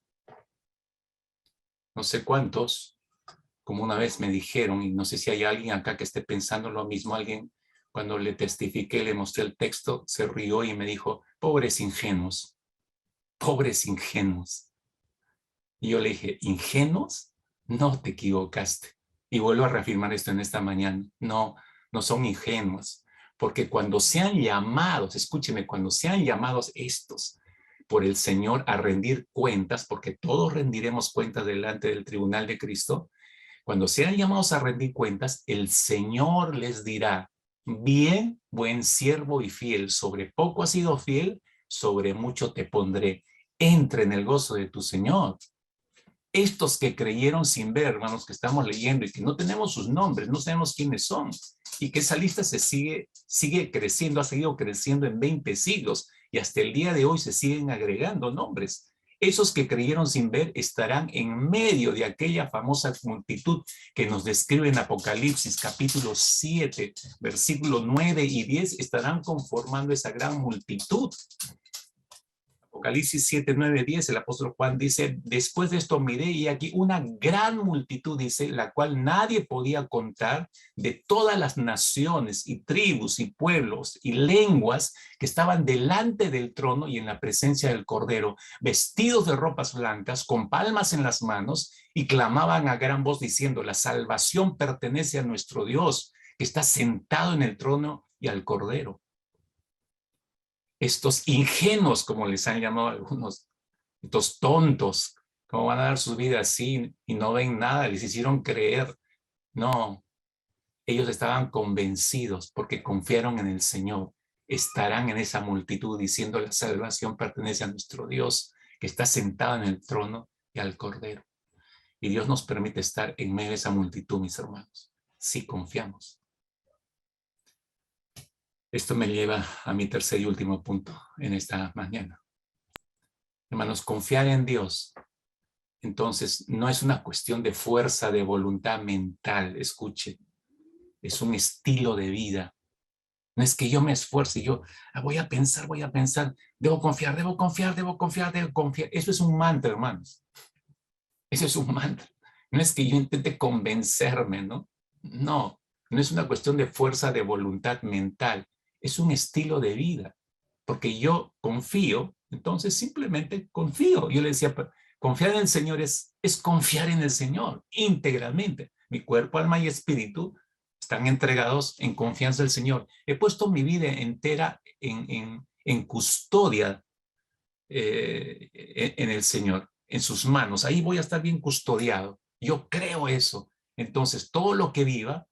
No sé cuántos, como una vez me dijeron, y no sé si hay alguien acá que esté pensando lo mismo, alguien cuando le testifiqué, le mostré el texto, se rió y me dijo, pobres ingenuos, pobres ingenuos. Y yo le dije, ¿ingenuos? No te equivocaste. Y vuelvo a reafirmar esto en esta mañana. No, no son ingenuos. Porque cuando sean llamados, escúcheme, cuando sean llamados estos por el Señor a rendir cuentas, porque todos rendiremos cuentas delante del tribunal de Cristo, cuando sean llamados a rendir cuentas, el Señor les dirá, bien, buen siervo y fiel, sobre poco has sido fiel, sobre mucho te pondré. Entra en el gozo de tu Señor. Estos que creyeron sin ver, hermanos, que estamos leyendo y que no tenemos sus nombres, no sabemos quiénes son, y que esa lista se sigue creciendo, ha seguido creciendo en 20 siglos, y hasta el día de hoy se siguen agregando nombres. Esos que creyeron sin ver estarán en medio de aquella famosa multitud que nos describe en Apocalipsis capítulo 7, versículos 9 y 10, estarán conformando esa gran multitud. Apocalipsis 7, 9, 10, el apóstol Juan dice, después de esto miré y aquí una gran multitud, dice, la cual nadie podía contar, de todas las naciones y tribus y pueblos y lenguas que estaban delante del trono y en la presencia del Cordero, vestidos de ropas blancas, con palmas en las manos, y clamaban a gran voz diciendo, la salvación pertenece a nuestro Dios, que está sentado en el trono y al Cordero. Estos ingenuos, como les han llamado algunos, estos tontos, ¿cómo van a dar su vida así y no ven nada? Les hicieron creer. No, ellos estaban convencidos porque confiaron en el Señor. Estarán en esa multitud diciendo la salvación pertenece a nuestro Dios, que está sentado en el trono y al Cordero. Y Dios nos permite estar en medio de esa multitud, mis hermanos, si confiamos. Esto me lleva a mi tercer y último punto en esta mañana. Hermanos, confiar en Dios, entonces, no es una cuestión de fuerza de voluntad mental, escuche. es un estilo de vida. No es que yo me esfuerce, yo voy a pensar, debo confiar. Eso es un mantra, hermanos. Eso es un mantra. No es que yo intente convencerme, ¿no? No, no es una cuestión de fuerza de voluntad mental. Es un estilo de vida. Porque yo confío, entonces simplemente confío. Yo le decía, confiar en el Señor es confiar en el Señor íntegramente. Mi cuerpo, alma y espíritu están entregados en confianza del Señor. He puesto mi vida entera en custodia en el Señor, en sus manos. Ahí voy a estar bien custodiado. Yo creo eso. Entonces, todo lo que viva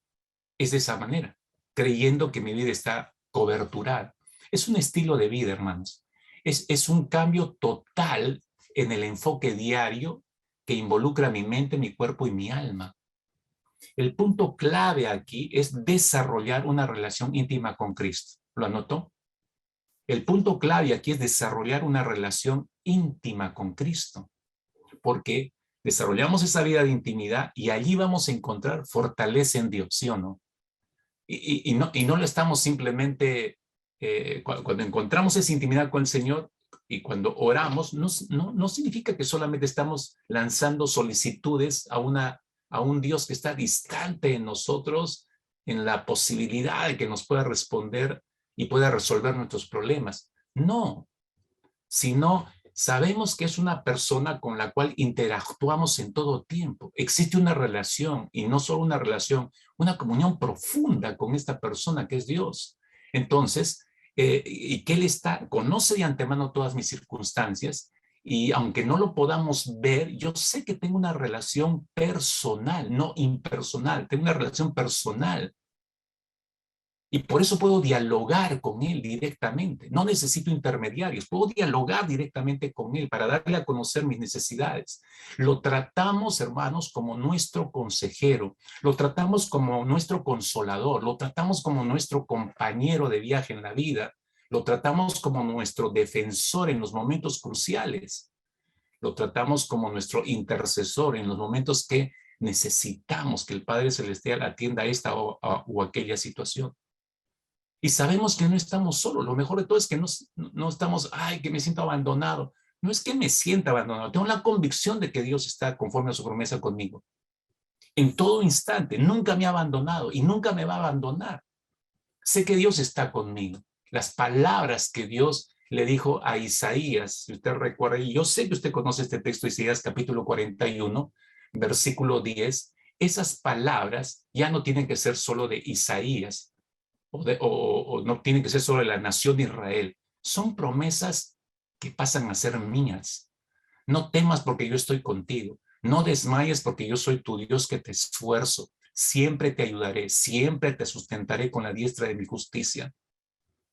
es de esa manera, creyendo que mi vida está coberturada. Es un estilo de vida, hermanos. Es un cambio total en el enfoque diario que involucra mi mente, mi cuerpo y mi alma. El punto clave aquí es desarrollar una relación íntima con Cristo. ¿Lo anotó? El punto clave aquí es desarrollar una relación íntima con Cristo, porque desarrollamos esa vida de intimidad y allí vamos a encontrar fortaleza en Dios, ¿sí o no? Y no lo estamos simplemente, cuando encontramos esa intimidad con el Señor y cuando oramos, no significa que solamente estamos lanzando solicitudes a un Dios que está distante de nosotros en la posibilidad de que nos pueda responder y pueda resolver nuestros problemas. No, sino sabemos que es una persona con la cual interactuamos en todo tiempo. Existe una relación, y no solo una relación, una comunión profunda con esta persona que es Dios. Entonces, y que Él conoce de antemano todas mis circunstancias, y aunque no lo podamos ver, yo sé que tengo una relación personal, no impersonal, tengo una relación personal. Y por eso puedo dialogar con Él directamente. No necesito intermediarios. Puedo dialogar directamente con Él para darle a conocer mis necesidades. Lo tratamos, hermanos, como nuestro consejero. Lo tratamos como nuestro consolador. Lo tratamos como nuestro compañero de viaje en la vida. Lo tratamos como nuestro defensor en los momentos cruciales. Lo tratamos como nuestro intercesor en los momentos que necesitamos que el Padre Celestial atienda esta o aquella situación. Y sabemos que no estamos solos. Lo mejor de todo es que no estamos, ay, que me siento abandonado. No es que me sienta abandonado. Tengo la convicción de que Dios está conforme a su promesa conmigo. En todo instante, nunca me ha abandonado y nunca me va a abandonar. Sé que Dios está conmigo. Las palabras que Dios le dijo a Isaías, si usted recuerda, y yo sé que usted conoce este texto, Isaías capítulo 41, versículo 10, esas palabras ya no tienen que ser solo de Isaías, o no tienen que ser solo de la nación de Israel. Son promesas que pasan a ser mías. No temas porque yo estoy contigo. No desmayes porque yo soy tu Dios que te esfuerzo. Siempre te ayudaré, siempre te sustentaré con la diestra de mi justicia.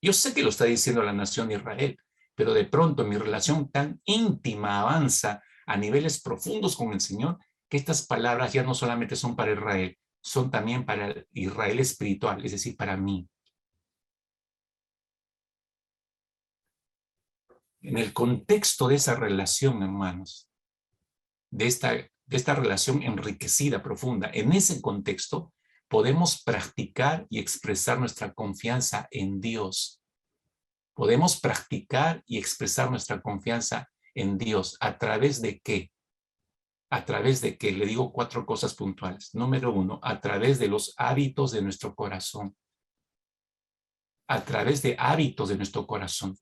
Yo sé que lo está diciendo la nación de Israel, pero de pronto mi relación tan íntima avanza a niveles profundos con el Señor que estas palabras ya no solamente son para Israel, son también para Israel espiritual, es decir, para mí. En el contexto de esa relación, hermanos, de esta relación enriquecida, profunda, en ese contexto podemos practicar y expresar nuestra confianza en Dios. Podemos practicar y expresar nuestra confianza en Dios. ¿A través de qué? ¿A través de qué? Le digo 4 cosas puntuales. Número 1, a través de los hábitos de nuestro corazón. A través de hábitos de nuestro corazón.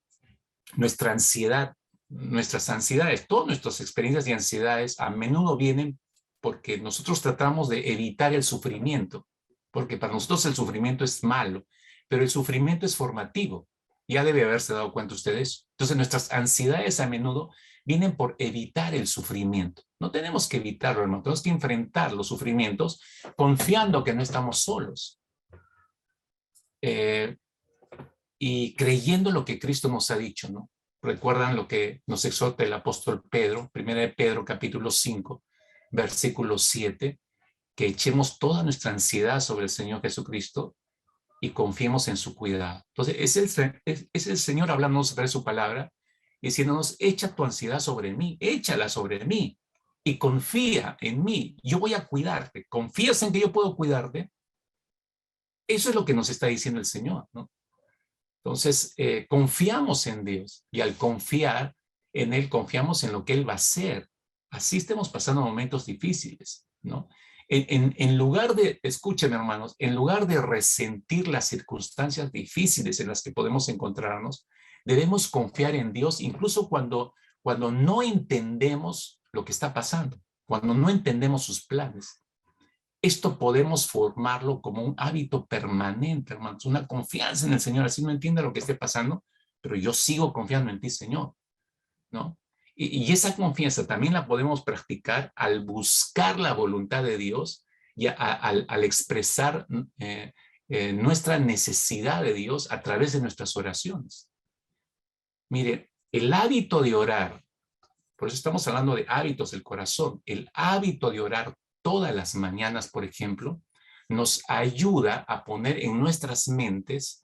Nuestra ansiedad, nuestras ansiedades, todas nuestras experiencias de ansiedades a menudo vienen porque nosotros tratamos de evitar el sufrimiento, porque para nosotros el sufrimiento es malo, pero el sufrimiento es formativo. Ya debe haberse dado cuenta ustedes. Entonces nuestras ansiedades a menudo vienen por evitar el sufrimiento. No tenemos que evitarlo, hermano. Tenemos que enfrentar los sufrimientos confiando que no estamos solos. Y creyendo lo que Cristo nos ha dicho, ¿no? Recuerdan lo que nos exhorta el apóstol Pedro, 1 de Pedro capítulo 5, versículo 7, que echemos toda nuestra ansiedad sobre el Señor Jesucristo y confiemos en su cuidado. Entonces, es el Señor hablándonos a través de su palabra, diciéndonos, echa tu ansiedad sobre mí, échala sobre mí y confía en mí. Yo voy a cuidarte. ¿Confías en que yo puedo cuidarte? Eso es lo que nos está diciendo el Señor, ¿no? Entonces, confiamos en Dios, y al confiar en Él, confiamos en lo que Él va a hacer. Así estemos pasando momentos difíciles, ¿no? En lugar de, escúcheme hermanos, en lugar de resentir las circunstancias difíciles en las que podemos encontrarnos, debemos confiar en Dios, incluso cuando no entendemos lo que está pasando, cuando no entendemos sus planes. Esto podemos formarlo como un hábito permanente, hermanos, una confianza en el Señor. Así no entienda lo que esté pasando, pero yo sigo confiando en ti, Señor, ¿no? Y esa confianza también la podemos practicar al buscar la voluntad de Dios y al expresar nuestra necesidad de Dios a través de nuestras oraciones. Mire, el hábito de orar, por eso estamos hablando de hábitos del corazón, el hábito de orar todas las mañanas, por ejemplo, nos ayuda a poner en nuestras mentes,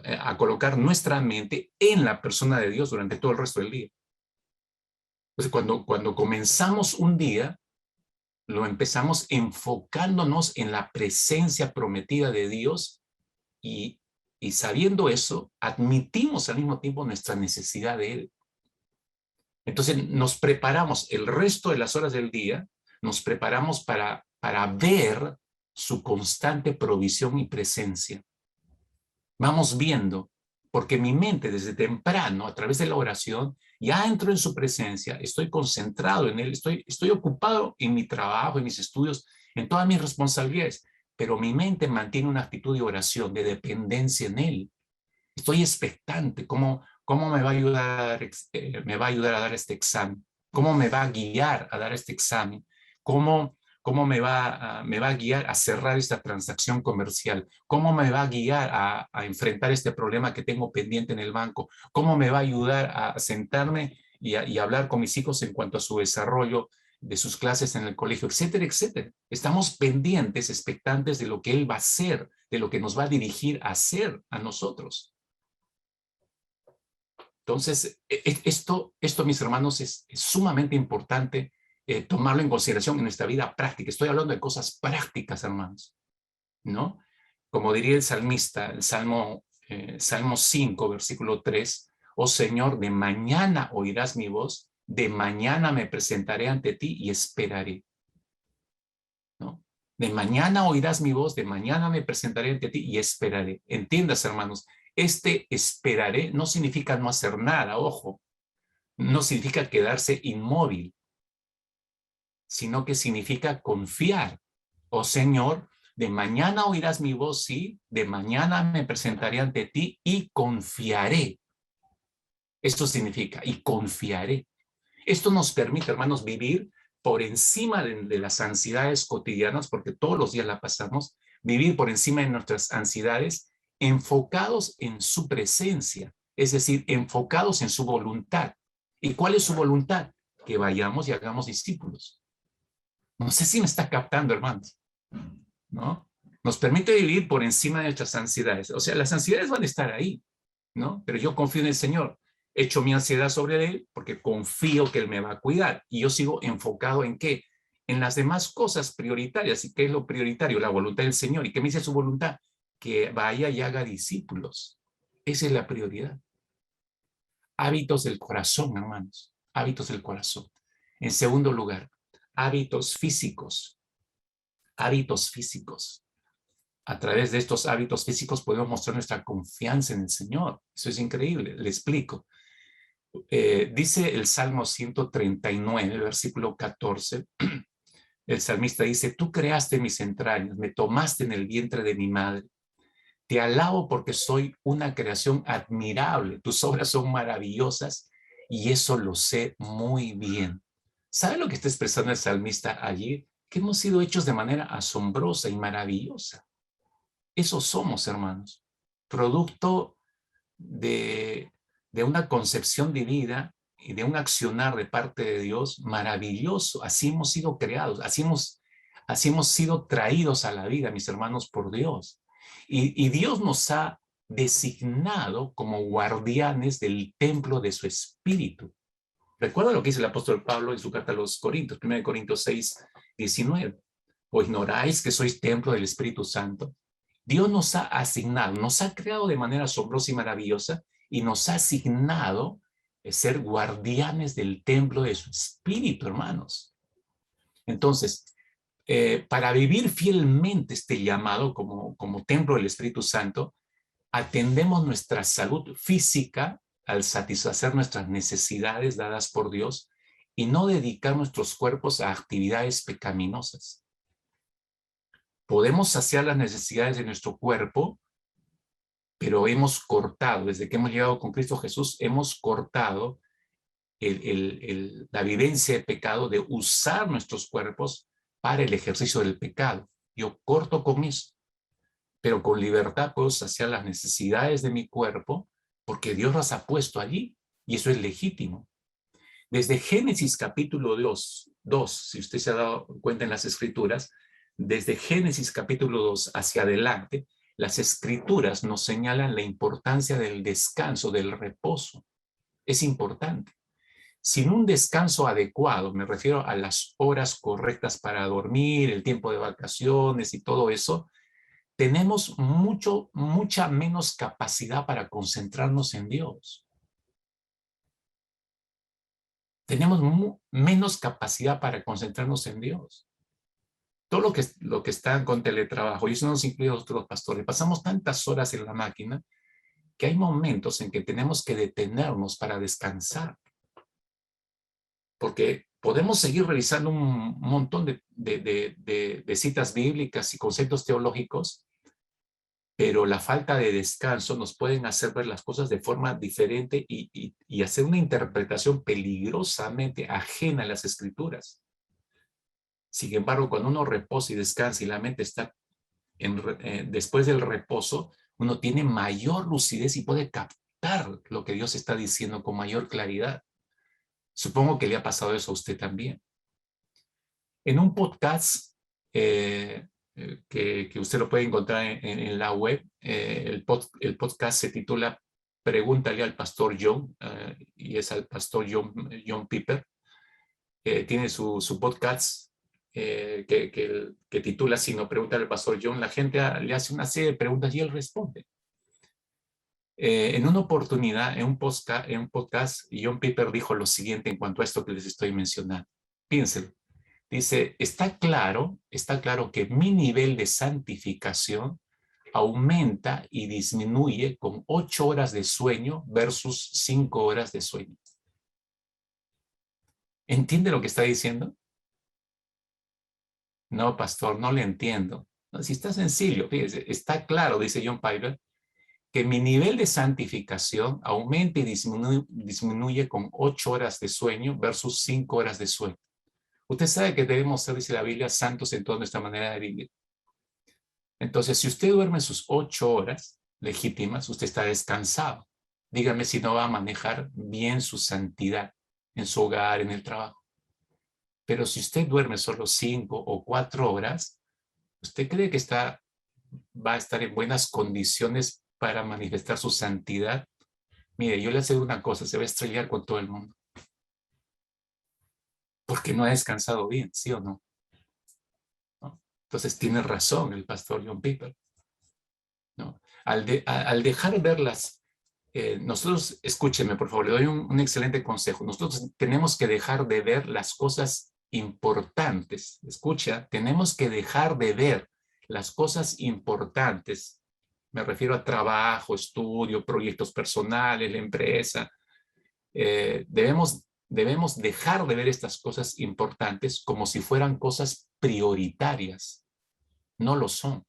a colocar nuestra mente en la persona de Dios durante todo el resto del día. Entonces, cuando comenzamos un día, lo empezamos enfocándonos en la presencia prometida de Dios y sabiendo eso, admitimos al mismo tiempo nuestra necesidad de Él. Entonces, nos preparamos el resto de las horas del día, nos preparamos para ver su constante provisión y presencia. Vamos viendo, porque mi mente desde temprano, a través de la oración, ya entro en su presencia, estoy concentrado en Él, estoy ocupado en mi trabajo, en mis estudios, en todas mis responsabilidades, pero mi mente mantiene una actitud de oración, de dependencia en Él. Estoy expectante, ¿cómo me va a ayudar, a dar este examen? ¿Cómo me va a guiar a dar este examen? ¿Cómo me va a guiar a cerrar esta transacción comercial? ¿Cómo me va a guiar a enfrentar este problema que tengo pendiente en el banco? ¿Cómo me va a ayudar a sentarme y hablar con mis hijos en cuanto a su desarrollo de sus clases en el colegio, etcétera, etcétera? Estamos pendientes, expectantes de lo que Él va a hacer, de lo que nos va a dirigir a hacer a nosotros. Entonces, esto, mis hermanos, es sumamente importante tomarlo en consideración en nuestra vida práctica. Estoy hablando de cosas prácticas, hermanos, ¿no? Como diría el salmista, el Salmo 5, versículo 3, oh Señor, de mañana oirás mi voz, de mañana me presentaré ante ti y esperaré, ¿no? De mañana oirás mi voz, de mañana me presentaré ante ti y esperaré. Entiendas, hermanos, este esperaré no significa no hacer nada, ojo, no significa quedarse inmóvil, sino que significa confiar. Oh Señor, de mañana oirás mi voz, sí, de mañana me presentaré ante ti y confiaré. Esto significa, y confiaré. Esto nos permite, hermanos, vivir por encima de las ansiedades cotidianas, porque todos los días la pasamos, vivir por encima de nuestras ansiedades, enfocados en su presencia, es decir, enfocados en su voluntad. ¿Y cuál es su voluntad? Que vayamos y hagamos discípulos. No sé si me está captando, hermanos, ¿no? Nos permite vivir por encima de nuestras ansiedades. O sea, las ansiedades van a estar ahí, ¿no? Pero yo confío en el Señor. Echo mi ansiedad sobre Él porque confío que Él me va a cuidar. Y yo sigo enfocado en ¿qué? En las demás cosas prioritarias. ¿Y qué es lo prioritario? La voluntad del Señor. ¿Y qué me dice su voluntad? Que vaya y haga discípulos. Esa es la prioridad. Hábitos del corazón, hermanos. Hábitos del corazón. En segundo lugar, hábitos físicos. Hábitos físicos. A través de estos hábitos físicos podemos mostrar nuestra confianza en el Señor. Eso es increíble. Le explico. Dice el Salmo 139, versículo 14. El salmista dice, tú creaste mis entrañas, me tomaste en el vientre de mi madre. Te alabo porque soy una creación admirable. Tus obras son maravillosas y eso lo sé muy bien. ¿Sabe lo que está expresando el salmista allí? Que hemos sido hechos de manera asombrosa y maravillosa. Eso somos, hermanos. Producto de una concepción divina y de un accionar de parte de Dios maravilloso. Así hemos sido creados, así hemos sido traídos a la vida, mis hermanos, por Dios. Y Dios nos ha designado como guardianes del templo de su espíritu. Recuerda lo que dice el apóstol Pablo en su carta a los Corintios, 1 Corintios 6, 19. ¿O ignoráis que sois templo del Espíritu Santo, Dios nos ha asignado, nos ha creado de manera asombrosa y maravillosa y nos ha asignado ser guardianes del templo de su espíritu, hermanos. Entonces, para vivir fielmente este llamado como templo del Espíritu Santo, atendemos nuestra salud física al satisfacer nuestras necesidades dadas por Dios y no dedicar nuestros cuerpos a actividades pecaminosas. Podemos saciar las necesidades de nuestro cuerpo, pero hemos cortado, desde que hemos llegado con Cristo Jesús, hemos cortado la vivencia de pecado, de usar nuestros cuerpos para el ejercicio del pecado. Yo corto con eso, pero con libertad puedo saciar las necesidades de mi cuerpo porque Dios las ha puesto allí y eso es legítimo. Desde Génesis capítulo 2, si usted se ha dado cuenta en las Escrituras, desde Génesis capítulo 2 hacia adelante, las Escrituras nos señalan la importancia del descanso, del reposo. Es importante. Sin un descanso adecuado, me refiero a las horas correctas para dormir, el tiempo de vacaciones y todo eso, tenemos mucha menos capacidad para concentrarnos en Dios. Tenemos menos capacidad para concentrarnos en Dios. Todo lo que están con teletrabajo, y eso nos incluye a nosotros los pastores, pasamos tantas horas en la máquina que hay momentos en que tenemos que detenernos para descansar. Porque podemos seguir revisando un montón de citas bíblicas y conceptos teológicos, pero la falta de descanso nos pueden hacer ver las cosas de forma diferente y hacer una interpretación peligrosamente ajena a las Escrituras. Sin embargo, cuando uno reposa y descansa y la mente está después del reposo, uno tiene mayor lucidez y puede captar lo que Dios está diciendo con mayor claridad. Supongo que le ha pasado eso a usted también. En un podcast que usted lo puede encontrar en la web, el podcast se titula Pregúntale al Pastor John, y es al Pastor John Piper. Tiene su podcast que titula Si no pregunta al Pastor John. La gente le hace una serie de preguntas y él responde. En una oportunidad, en un podcast, John Piper dijo lo siguiente en cuanto a esto que les estoy mencionando. Piénsenlo. Dice, está claro que mi nivel de santificación aumenta y disminuye con 8 horas de sueño versus 5 horas de sueño. ¿Entiende lo que está diciendo? No, pastor, no le entiendo. No, si está sencillo, fíjese, está claro, dice John Piper, que mi nivel de santificación aumenta y disminuye con 8 horas de sueño versus 5 horas de sueño. Usted sabe que debemos ser, dice la Biblia, santos en toda nuestra manera de vivir. Entonces, si usted duerme sus 8 horas legítimas, usted está descansado. Dígame si no va a manejar bien su santidad en su hogar, en el trabajo. Pero si usted duerme solo 5 o 4 horas, ¿usted cree que va a estar en buenas condiciones para manifestar su santidad? Mire, yo le aseguro una cosa, se va a estrellar con todo el mundo. Porque no ha descansado bien, ¿sí o no? ¿No? Entonces tiene razón el pastor John Piper, ¿no? Al dejar ver nosotros, escúcheme por favor, le doy un excelente consejo. Nosotros tenemos que dejar de ver las cosas importantes. Escucha, tenemos que dejar de ver las cosas importantes. Me refiero a trabajo, estudio, proyectos personales, la empresa. Debemos dejar de ver estas cosas importantes como si fueran cosas prioritarias. No lo son.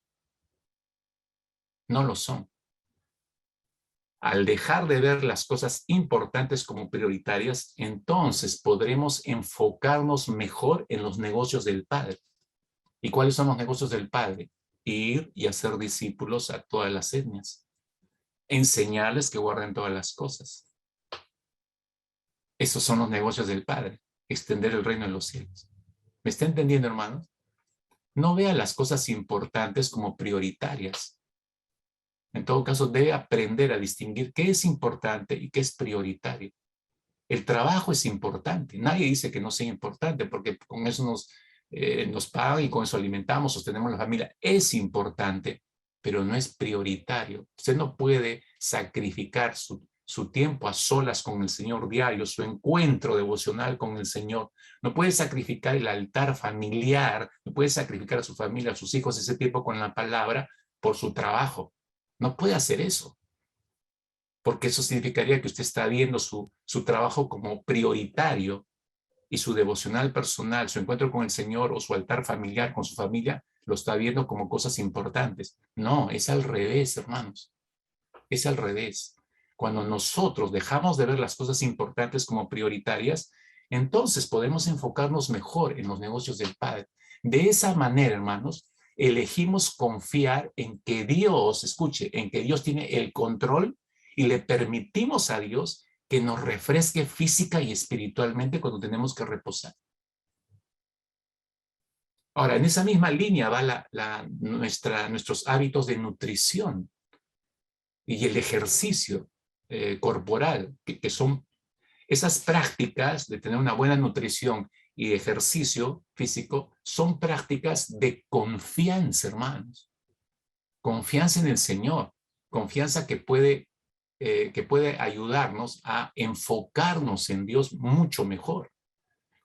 No lo son. Al dejar de ver las cosas importantes como prioritarias, entonces podremos enfocarnos mejor en los negocios del Padre. ¿Y cuáles son los negocios del Padre? Ir y hacer discípulos a todas las etnias. Enseñarles que guarden todas las cosas. Esos son los negocios del Padre, extender el reino de los cielos. ¿Me está entendiendo, hermanos? No vea las cosas importantes como prioritarias. En todo caso, debe aprender a distinguir qué es importante y qué es prioritario. El trabajo es importante. Nadie dice que no sea importante porque con eso nos pagan y con eso alimentamos, sostenemos la familia. Es importante, pero no es prioritario. Usted no puede sacrificar su tiempo a solas con el Señor diario, su encuentro devocional con el Señor. No puede sacrificar el altar familiar, no puede sacrificar a su familia, a sus hijos, ese tiempo con la palabra por su trabajo. No puede hacer eso, porque eso significaría que usted está viendo su trabajo como prioritario y su devocional personal, su encuentro con el Señor o su altar familiar con su familia, lo está viendo como cosas importantes. No, es al revés, hermanos. Es al revés. Cuando nosotros dejamos de ver las cosas importantes como prioritarias, entonces podemos enfocarnos mejor en los negocios del Padre. De esa manera, hermanos, elegimos confiar en que Dios, escuche, en que Dios tiene el control y le permitimos a Dios que nos refresque física y espiritualmente cuando tenemos que reposar. Ahora, en esa misma línea va nuestros hábitos de nutrición y el ejercicio corporal, que son esas prácticas de tener una buena nutrición y ejercicio físico, son prácticas de confianza, hermanos. Confianza en el Señor, confianza que puede ayudarnos a enfocarnos en Dios mucho mejor.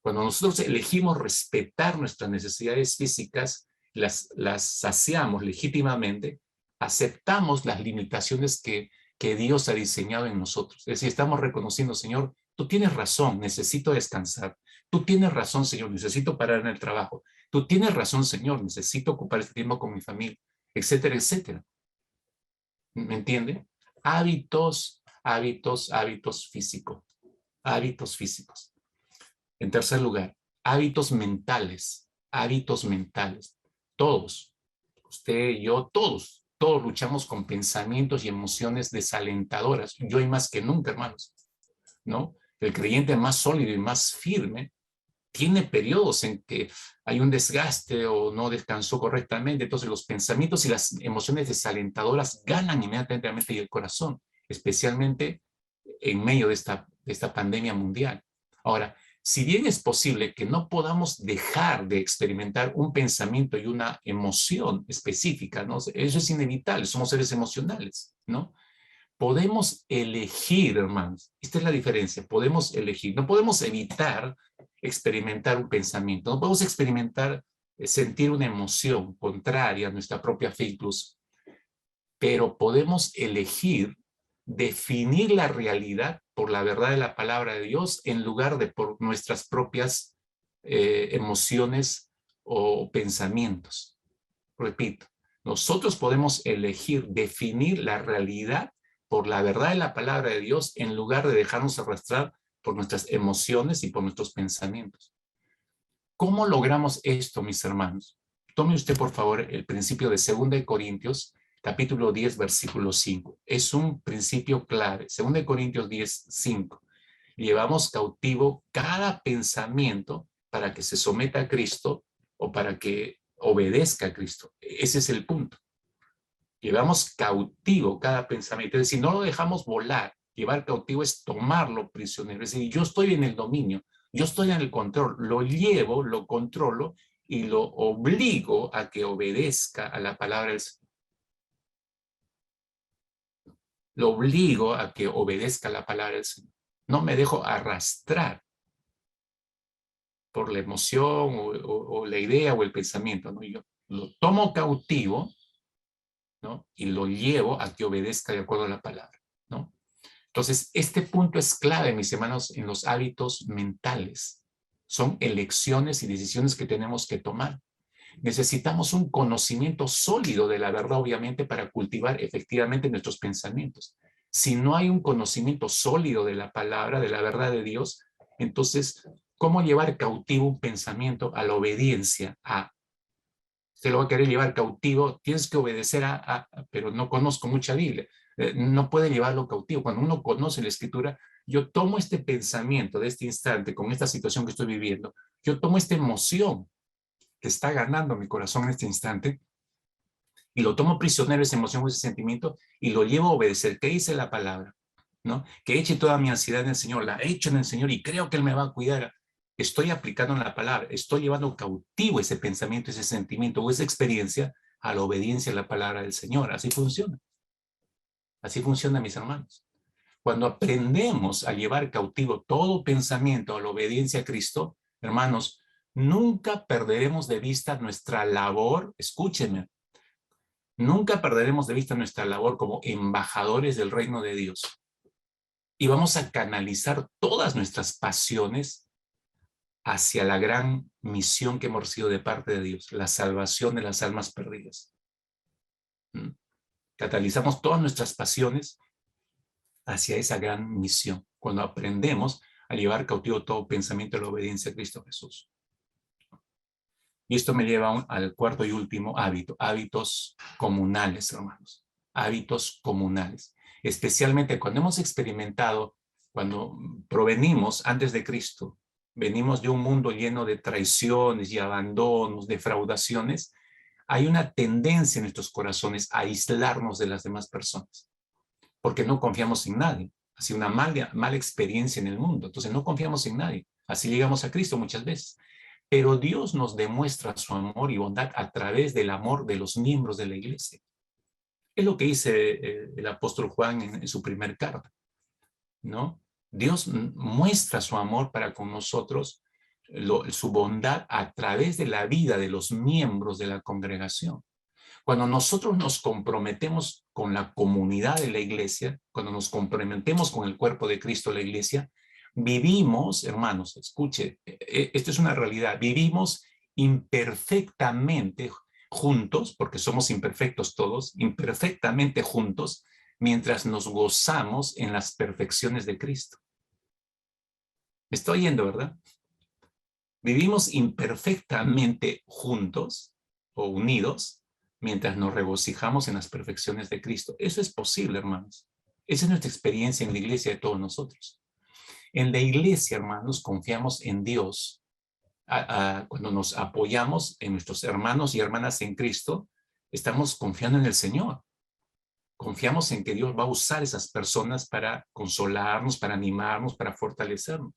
Cuando nosotros elegimos respetar nuestras necesidades físicas, las saciamos legítimamente, aceptamos las limitaciones que Dios ha diseñado en nosotros. Es decir, estamos reconociendo, Señor, tú tienes razón, necesito descansar. Tú tienes razón, Señor, necesito parar en el trabajo. Tú tienes razón, Señor, necesito ocupar este tiempo con mi familia, etcétera, etcétera. ¿Me entiende? Hábitos físicos. Hábitos físicos. En tercer lugar, hábitos mentales. Hábitos mentales. Todos, usted y yo, todos luchamos con pensamientos y emociones desalentadoras. Yo y más que nunca, hermanos, ¿no? El creyente más sólido y más firme tiene periodos en que hay un desgaste o no descansó correctamente, entonces los pensamientos y las emociones desalentadoras ganan inmediatamente el corazón, especialmente en medio de esta pandemia mundial. Ahora, si bien es posible que no podamos dejar de experimentar un pensamiento y una emoción específica, ¿no? Eso es inevitable, somos seres emocionales, ¿no? Podemos elegir, hermanos. Esta es la diferencia. Podemos elegir. No podemos evitar experimentar un pensamiento. No podemos sentir una emoción contraria a nuestra propia fe incluso. Pero podemos elegir definir la realidad por la verdad de la palabra de Dios en lugar de por nuestras propias emociones o pensamientos. Repito, nosotros podemos elegir definir la realidad por la verdad de la palabra de Dios en lugar de dejarnos arrastrar por nuestras emociones y por nuestros pensamientos. ¿Cómo logramos esto, mis hermanos? Tome usted, por favor, el principio de 2 Corintios, capítulo 10, versículo 5. Es un principio clave. 2 Corintios 10, 5. Llevamos cautivo cada pensamiento para que se someta a Cristo o para que obedezca a Cristo. Ese es el punto. Llevamos cautivo cada pensamiento, es decir, no lo dejamos volar. Llevar cautivo es tomarlo prisionero, es decir, yo estoy en el dominio, yo estoy en el control, lo llevo, lo controlo y lo obligo a que obedezca a la palabra del Señor. Lo obligo a que obedezca a la palabra del Señor. No me dejo arrastrar por la emoción o la idea o el pensamiento, ¿no? Yo lo tomo cautivo, ¿no? Y lo llevo a que obedezca de acuerdo a la palabra, ¿no? Entonces, este punto es clave, mis hermanos, en los hábitos mentales. Son elecciones y decisiones que tenemos que tomar. Necesitamos un conocimiento sólido de la verdad, obviamente, para cultivar efectivamente nuestros pensamientos. Si no hay un conocimiento sólido de la palabra, de la verdad de Dios, entonces, ¿cómo llevar cautivo un pensamiento a la obediencia a? Usted lo va a querer llevar cautivo, tienes que obedecer pero no conozco mucha Biblia. No puede llevarlo cautivo. Cuando uno conoce la Escritura, yo tomo este pensamiento de este instante, con esta situación que estoy viviendo, yo tomo esta emoción que está ganando mi corazón en este instante, y lo tomo prisionero, esa emoción o ese sentimiento, y lo llevo a obedecer. ¿Qué dice la palabra? ¿No? Que eche toda mi ansiedad en el Señor, la echo en el Señor y creo que Él me va a cuidar. Estoy aplicando la palabra, estoy llevando cautivo ese pensamiento, ese sentimiento o esa experiencia a la obediencia a la palabra del Señor. Así funciona. Así funciona, mis hermanos. Cuando aprendemos a llevar cautivo todo pensamiento a la obediencia a Cristo, hermanos, nunca perderemos de vista nuestra labor, escúchenme, nunca perderemos de vista nuestra labor como embajadores del reino de Dios. Y vamos a canalizar todas nuestras pasiones hacia la gran misión que hemos recibido de parte de Dios, la salvación de las almas perdidas. Catalizamos todas nuestras pasiones hacia esa gran misión, cuando aprendemos a llevar cautivo todo pensamiento a la obediencia a Cristo Jesús. Y esto me lleva al cuarto y último hábito, hábitos comunales, hermanos, hábitos comunales. Especialmente cuando hemos experimentado, cuando provenimos antes de Cristo, venimos de un mundo lleno de traiciones y abandonos, defraudaciones, hay una tendencia en nuestros corazones a aislarnos de las demás personas, porque no confiamos en nadie. Ha sido una mala experiencia en el mundo, entonces no confiamos en nadie. Así llegamos a Cristo muchas veces. Pero Dios nos demuestra su amor y bondad a través del amor de los miembros de la iglesia. Es lo que dice el apóstol Juan en su primer carta, ¿no? Dios muestra su amor para con nosotros, su bondad a través de la vida de los miembros de la congregación. Cuando nosotros nos comprometemos con la comunidad de la iglesia, cuando nos comprometemos con el cuerpo de Cristo, la iglesia, vivimos, hermanos, escuche, esto es una realidad, vivimos imperfectamente juntos, porque somos imperfectos todos, imperfectamente juntos, mientras nos gozamos en las perfecciones de Cristo. ¿Me estoy oyendo, verdad? Vivimos imperfectamente juntos o unidos mientras nos regocijamos en las perfecciones de Cristo. Eso es posible, hermanos. Esa es nuestra experiencia en la iglesia de todos nosotros. En la iglesia, hermanos, confiamos en Dios. Cuando nos apoyamos en nuestros hermanos y hermanas en Cristo, estamos confiando en el Señor. Confiamos en que Dios va a usar esas personas para consolarnos, para animarnos, para fortalecernos.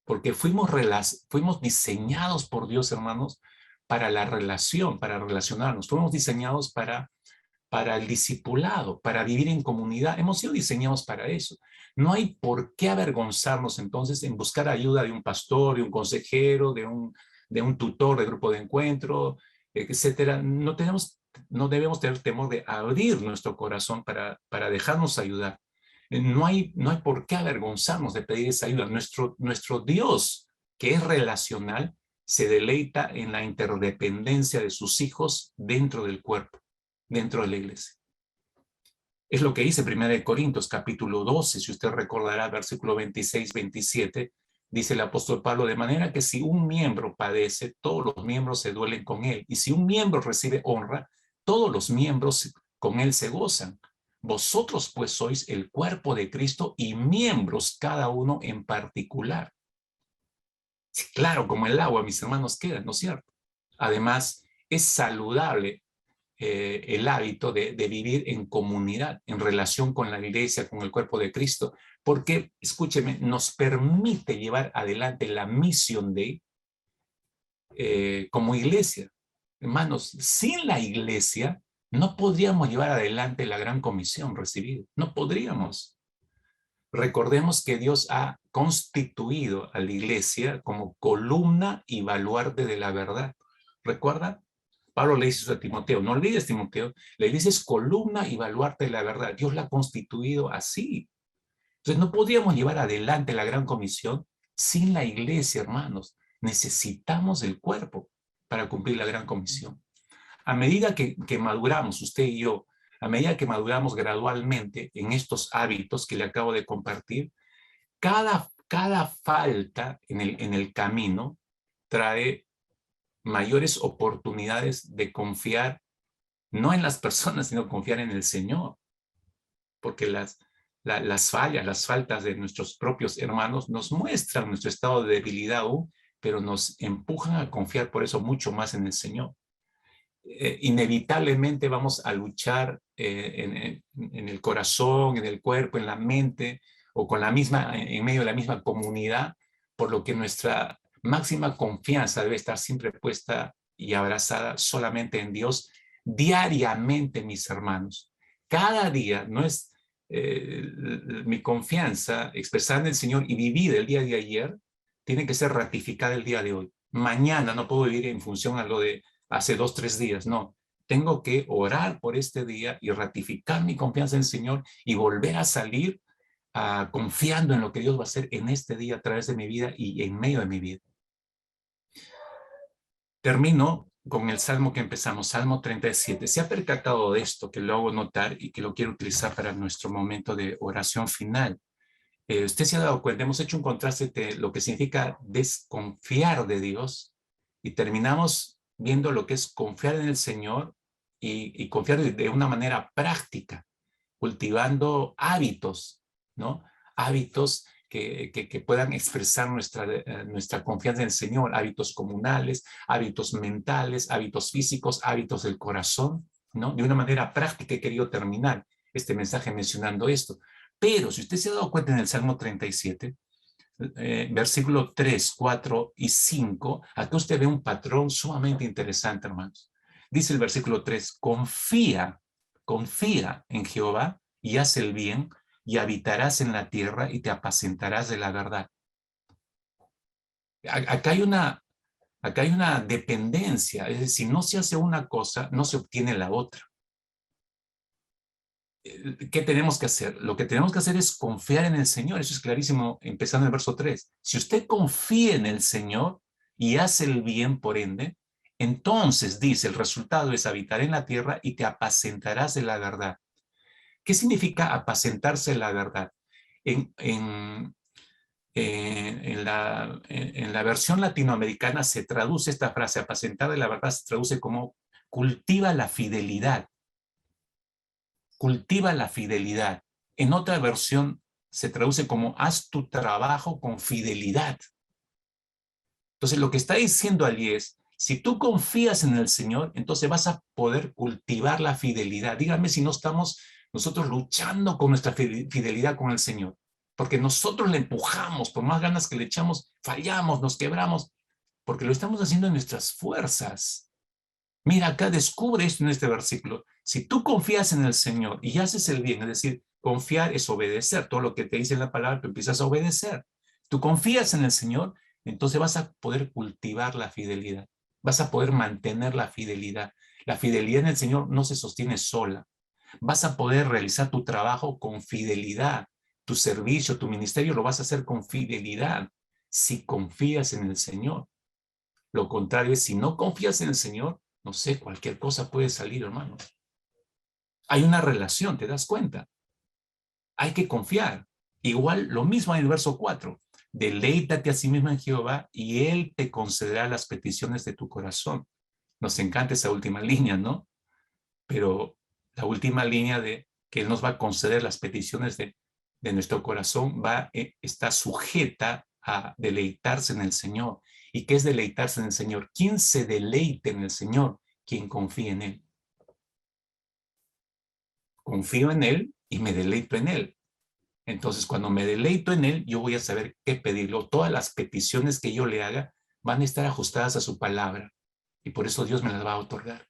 Porque fuimos diseñados por Dios, hermanos, para la relación, para relacionarnos. Fuimos diseñados para el discipulado, para vivir en comunidad. Hemos sido diseñados para eso. No hay por qué avergonzarnos entonces en buscar ayuda de un pastor, de un consejero, de un tutor de grupo de encuentro, etcétera. No debemos tener temor de abrir nuestro corazón para dejarnos ayudar. No hay por qué avergonzarnos de pedir esa ayuda. Nuestro Dios, que es relacional, se deleita en la interdependencia de sus hijos dentro del cuerpo, dentro de la iglesia. Es lo que dice 1 Corintios capítulo 12, si usted recordará, versículo 26-27, dice el apóstol Pablo, de manera que si un miembro padece, todos los miembros se duelen con él, y si un miembro recibe honra, todos los miembros con él se gozan. Vosotros pues sois el cuerpo de Cristo y miembros cada uno en particular. Sí, claro, como el agua, mis hermanos, queda, ¿no es cierto? Además, es saludable el hábito de vivir en comunidad, en relación con la iglesia, con el cuerpo de Cristo, porque, escúcheme, nos permite llevar adelante la misión como iglesia. Hermanos, sin la iglesia no podríamos llevar adelante la gran comisión recibida, no podríamos. Recordemos que Dios ha constituido a la iglesia como columna y baluarte de la verdad. ¿Recuerda? Pablo le dice a Timoteo, no olvides, Timoteo, la iglesia es columna y baluarte de la verdad. Dios la ha constituido así. Entonces no podríamos llevar adelante la gran comisión sin la iglesia, hermanos. Necesitamos el cuerpo para cumplir la gran comisión. A medida que maduramos, usted y yo, a medida que maduramos gradualmente en estos hábitos que le acabo de compartir, cada falta en el camino trae mayores oportunidades de confiar, no en las personas, sino confiar en el Señor. Porque las fallas, las faltas de nuestros propios hermanos nos muestran nuestro estado de debilidad aún, pero nos empujan a confiar por eso mucho más en el Señor. Inevitablemente vamos a luchar en el corazón, en el cuerpo, en la mente, o en medio de la misma comunidad, por lo que nuestra máxima confianza debe estar siempre puesta y abrazada solamente en Dios, diariamente, mis hermanos. Cada día no es mi confianza expresada en el Señor y vivir el día de ayer, tiene que ser ratificada el día de hoy. Mañana no puedo vivir en función a lo de hace 2, 3 días, no. Tengo que orar por este día y ratificar mi confianza en el Señor y volver a salir confiando en lo que Dios va a hacer en este día a través de mi vida y en medio de mi vida. Termino con el salmo que empezamos, Salmo 37. ¿Se ha percatado de esto que lo hago notar y que lo quiero utilizar para nuestro momento de oración final? Usted se ha dado cuenta, hemos hecho un contraste de lo que significa desconfiar de Dios y terminamos viendo lo que es confiar en el Señor y confiar de una manera práctica, cultivando hábitos, ¿no? Hábitos que puedan expresar nuestra confianza en el Señor, hábitos comunales, hábitos mentales, hábitos físicos, hábitos del corazón, ¿no? De una manera práctica he querido terminar este mensaje mencionando esto. Pero si usted se ha dado cuenta en el Salmo 37, versículo 3, 4 y 5, acá usted ve un patrón sumamente interesante, hermanos. Dice el versículo 3, confía en Jehová y haz el bien, y habitarás en la tierra y te apacentarás de la verdad. Acá hay una dependencia, es decir, si no se hace una cosa, no se obtiene la otra. ¿Qué tenemos que hacer? Lo que tenemos que hacer es confiar en el Señor. Eso es clarísimo, empezando en el verso 3. Si usted confía en el Señor y hace el bien, por ende, entonces dice, el resultado es habitar en la tierra y te apacentarás de la verdad. ¿Qué significa apacentarse de la verdad? En la versión latinoamericana se traduce esta frase, apacentar de la verdad, se traduce como cultiva la fidelidad. Cultiva la fidelidad. En otra versión se traduce como haz tu trabajo con fidelidad. Entonces lo que está diciendo allí es, si tú confías en el Señor, entonces vas a poder cultivar la fidelidad. Dígame si no estamos nosotros luchando con nuestra fidelidad con el Señor, porque nosotros le empujamos, por más ganas que le echamos, fallamos, nos quebramos, porque lo estamos haciendo en nuestras fuerzas. Mira, acá descubre esto en este versículo. Si tú confías en el Señor y haces el bien, es decir, confiar es obedecer. Todo lo que te dice la palabra, tú empiezas a obedecer. Tú confías en el Señor, entonces vas a poder cultivar la fidelidad. Vas a poder mantener la fidelidad. La fidelidad en el Señor no se sostiene sola. Vas a poder realizar tu trabajo con fidelidad. Tu servicio, tu ministerio lo vas a hacer con fidelidad si confías en el Señor. Lo contrario es, si no confías en el Señor, no sé, cualquier cosa puede salir, hermano. Hay una relación, ¿te das cuenta? Hay que confiar. Igual, lo mismo en el verso 4. Deleítate a sí mismo en Jehová y Él te concederá las peticiones de tu corazón. Nos encanta esa última línea, ¿no? Pero la última línea de que Él nos va a conceder las peticiones de nuestro corazón está sujeta a deleitarse en el Señor. ¿Y qué es deleitarse en el Señor? ¿Quién se deleite en el Señor? Quien confía en Él. Confío en Él y me deleito en Él. Entonces, cuando me deleito en Él, yo voy a saber qué pedirle. Todas las peticiones que yo le haga van a estar ajustadas a su palabra. Y por eso Dios me las va a otorgar.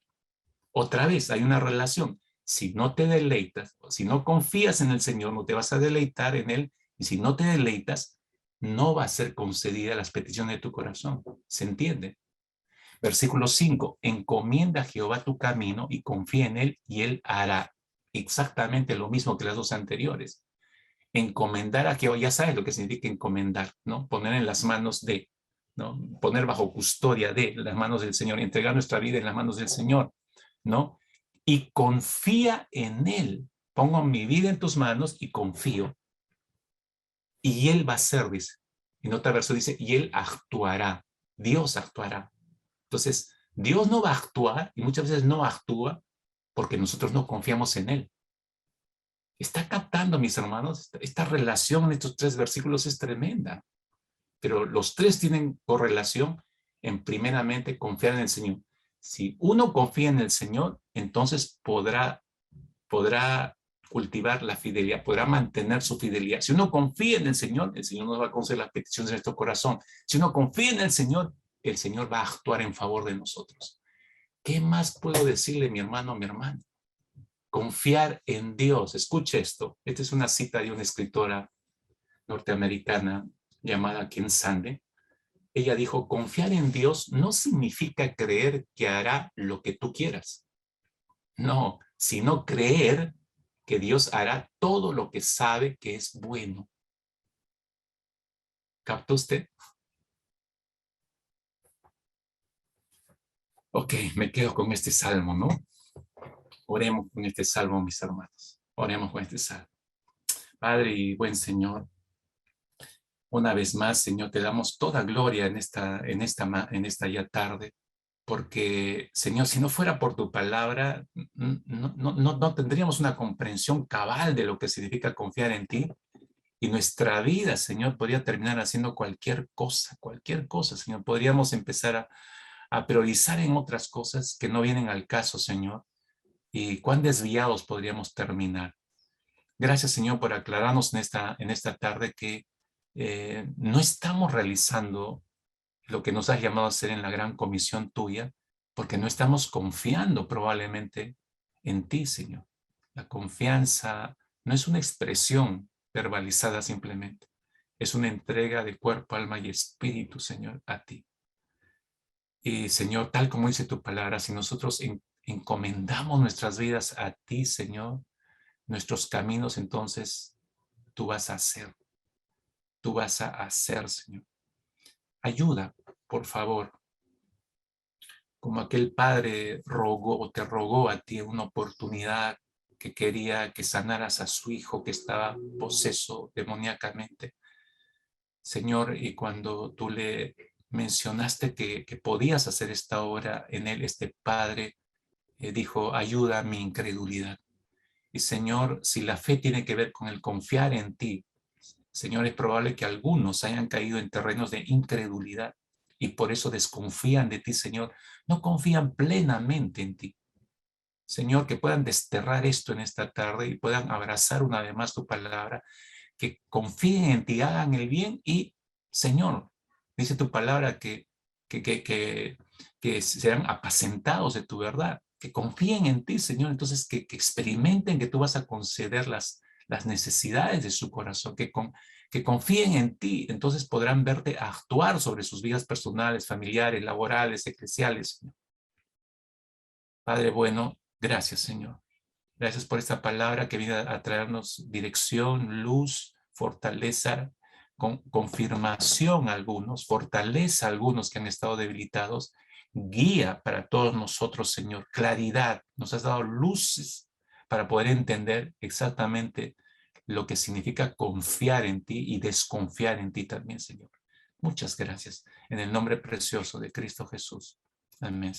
Otra vez, hay una relación. Si no te deleitas, si no confías en el Señor, no te vas a deleitar en Él. Y si no te deleitas, no va a ser concedida las peticiones de tu corazón. ¿Se entiende? Versículo 5. Encomienda a Jehová tu camino y confía en Él y Él hará exactamente lo mismo que las dos anteriores. Encomendar a Jehová, ya sabes lo que significa encomendar, ¿no? Poner en las manos de, ¿no? Poner bajo custodia de las manos del Señor, entregar nuestra vida en las manos del Señor, ¿no? Y confía en Él. Pongo mi vida en tus manos y confío. Y Él va a hacer, dice. En otra versión dice, y Él actuará. Dios actuará. Entonces, Dios no va a actuar y muchas veces no actúa porque nosotros no confiamos en Él. ¿Está captando, mis hermanos? Esta relación en estos 3 versículos es tremenda. Pero los 3 tienen correlación en primeramente confiar en el Señor. Si uno confía en el Señor, entonces podrá cultivar la fidelidad, podrá mantener su fidelidad. Si uno confía en el Señor nos va a conceder las peticiones de nuestro corazón. Si uno confía en el Señor va a actuar en favor de nosotros. ¿Qué más puedo decirle, mi hermano, mi hermana? Confiar en Dios. Escuche esto. Esta es una cita de una escritora norteamericana llamada Kim Sande. Ella dijo, confiar en Dios no significa creer que hará lo que tú quieras. No, sino creer que Dios hará todo lo que sabe que es bueno. ¿Captó usted? Ok, me quedo con este salmo, ¿no? Oremos con este salmo, mis hermanos. Oremos con este salmo. Padre y buen Señor, una vez más, Señor, te damos toda gloria en esta ya tarde, porque, Señor, si no fuera por tu palabra, no tendríamos una comprensión cabal de lo que significa confiar en ti, y nuestra vida, Señor, podría terminar haciendo cualquier cosa, Señor. Podríamos empezar a priorizar en otras cosas que no vienen al caso, Señor, y cuán desviados podríamos terminar. Gracias, Señor, por aclararnos en esta tarde que no estamos realizando lo que nos has llamado a hacer en la gran comisión tuya, porque no estamos confiando probablemente en ti, Señor. La confianza no es una expresión verbalizada simplemente, es una entrega de cuerpo, alma y espíritu, Señor, a ti. Y, Señor, tal como dice tu palabra, si nosotros encomendamos nuestras vidas a ti, Señor, nuestros caminos, entonces tú vas a hacer, Señor. Ayuda, por favor, como aquel padre te rogó a ti una oportunidad, que quería que sanaras a su hijo que estaba poseso demoníacamente. Señor, y cuando tú le mencionaste que podías hacer esta obra en él, este padre dijo, ayuda a mi incredulidad. Y Señor, si la fe tiene que ver con el confiar en ti, Señor, es probable que algunos hayan caído en terrenos de incredulidad y por eso desconfían de ti, Señor. No confían plenamente en ti. Señor, que puedan desterrar esto en esta tarde y puedan abrazar una vez más tu palabra, que confíen en ti, hagan el bien y, Señor, dice tu palabra que sean apacentados de tu verdad, que confíen en ti, Señor, entonces que experimenten que tú vas a conceder las necesidades de su corazón, que confíen en ti, entonces podrán verte actuar sobre sus vidas personales, familiares, laborales, eclesiales. Padre bueno, gracias, Señor. Gracias por esta palabra que viene a traernos dirección, luz, fortaleza, confirmación a algunos, fortaleza a algunos que han estado debilitados, guía para todos nosotros, Señor, claridad. Nos has dado luces para poder entender exactamente lo que significa confiar en ti y desconfiar en ti también, Señor. Muchas gracias. En el nombre precioso de Cristo Jesús. Amén.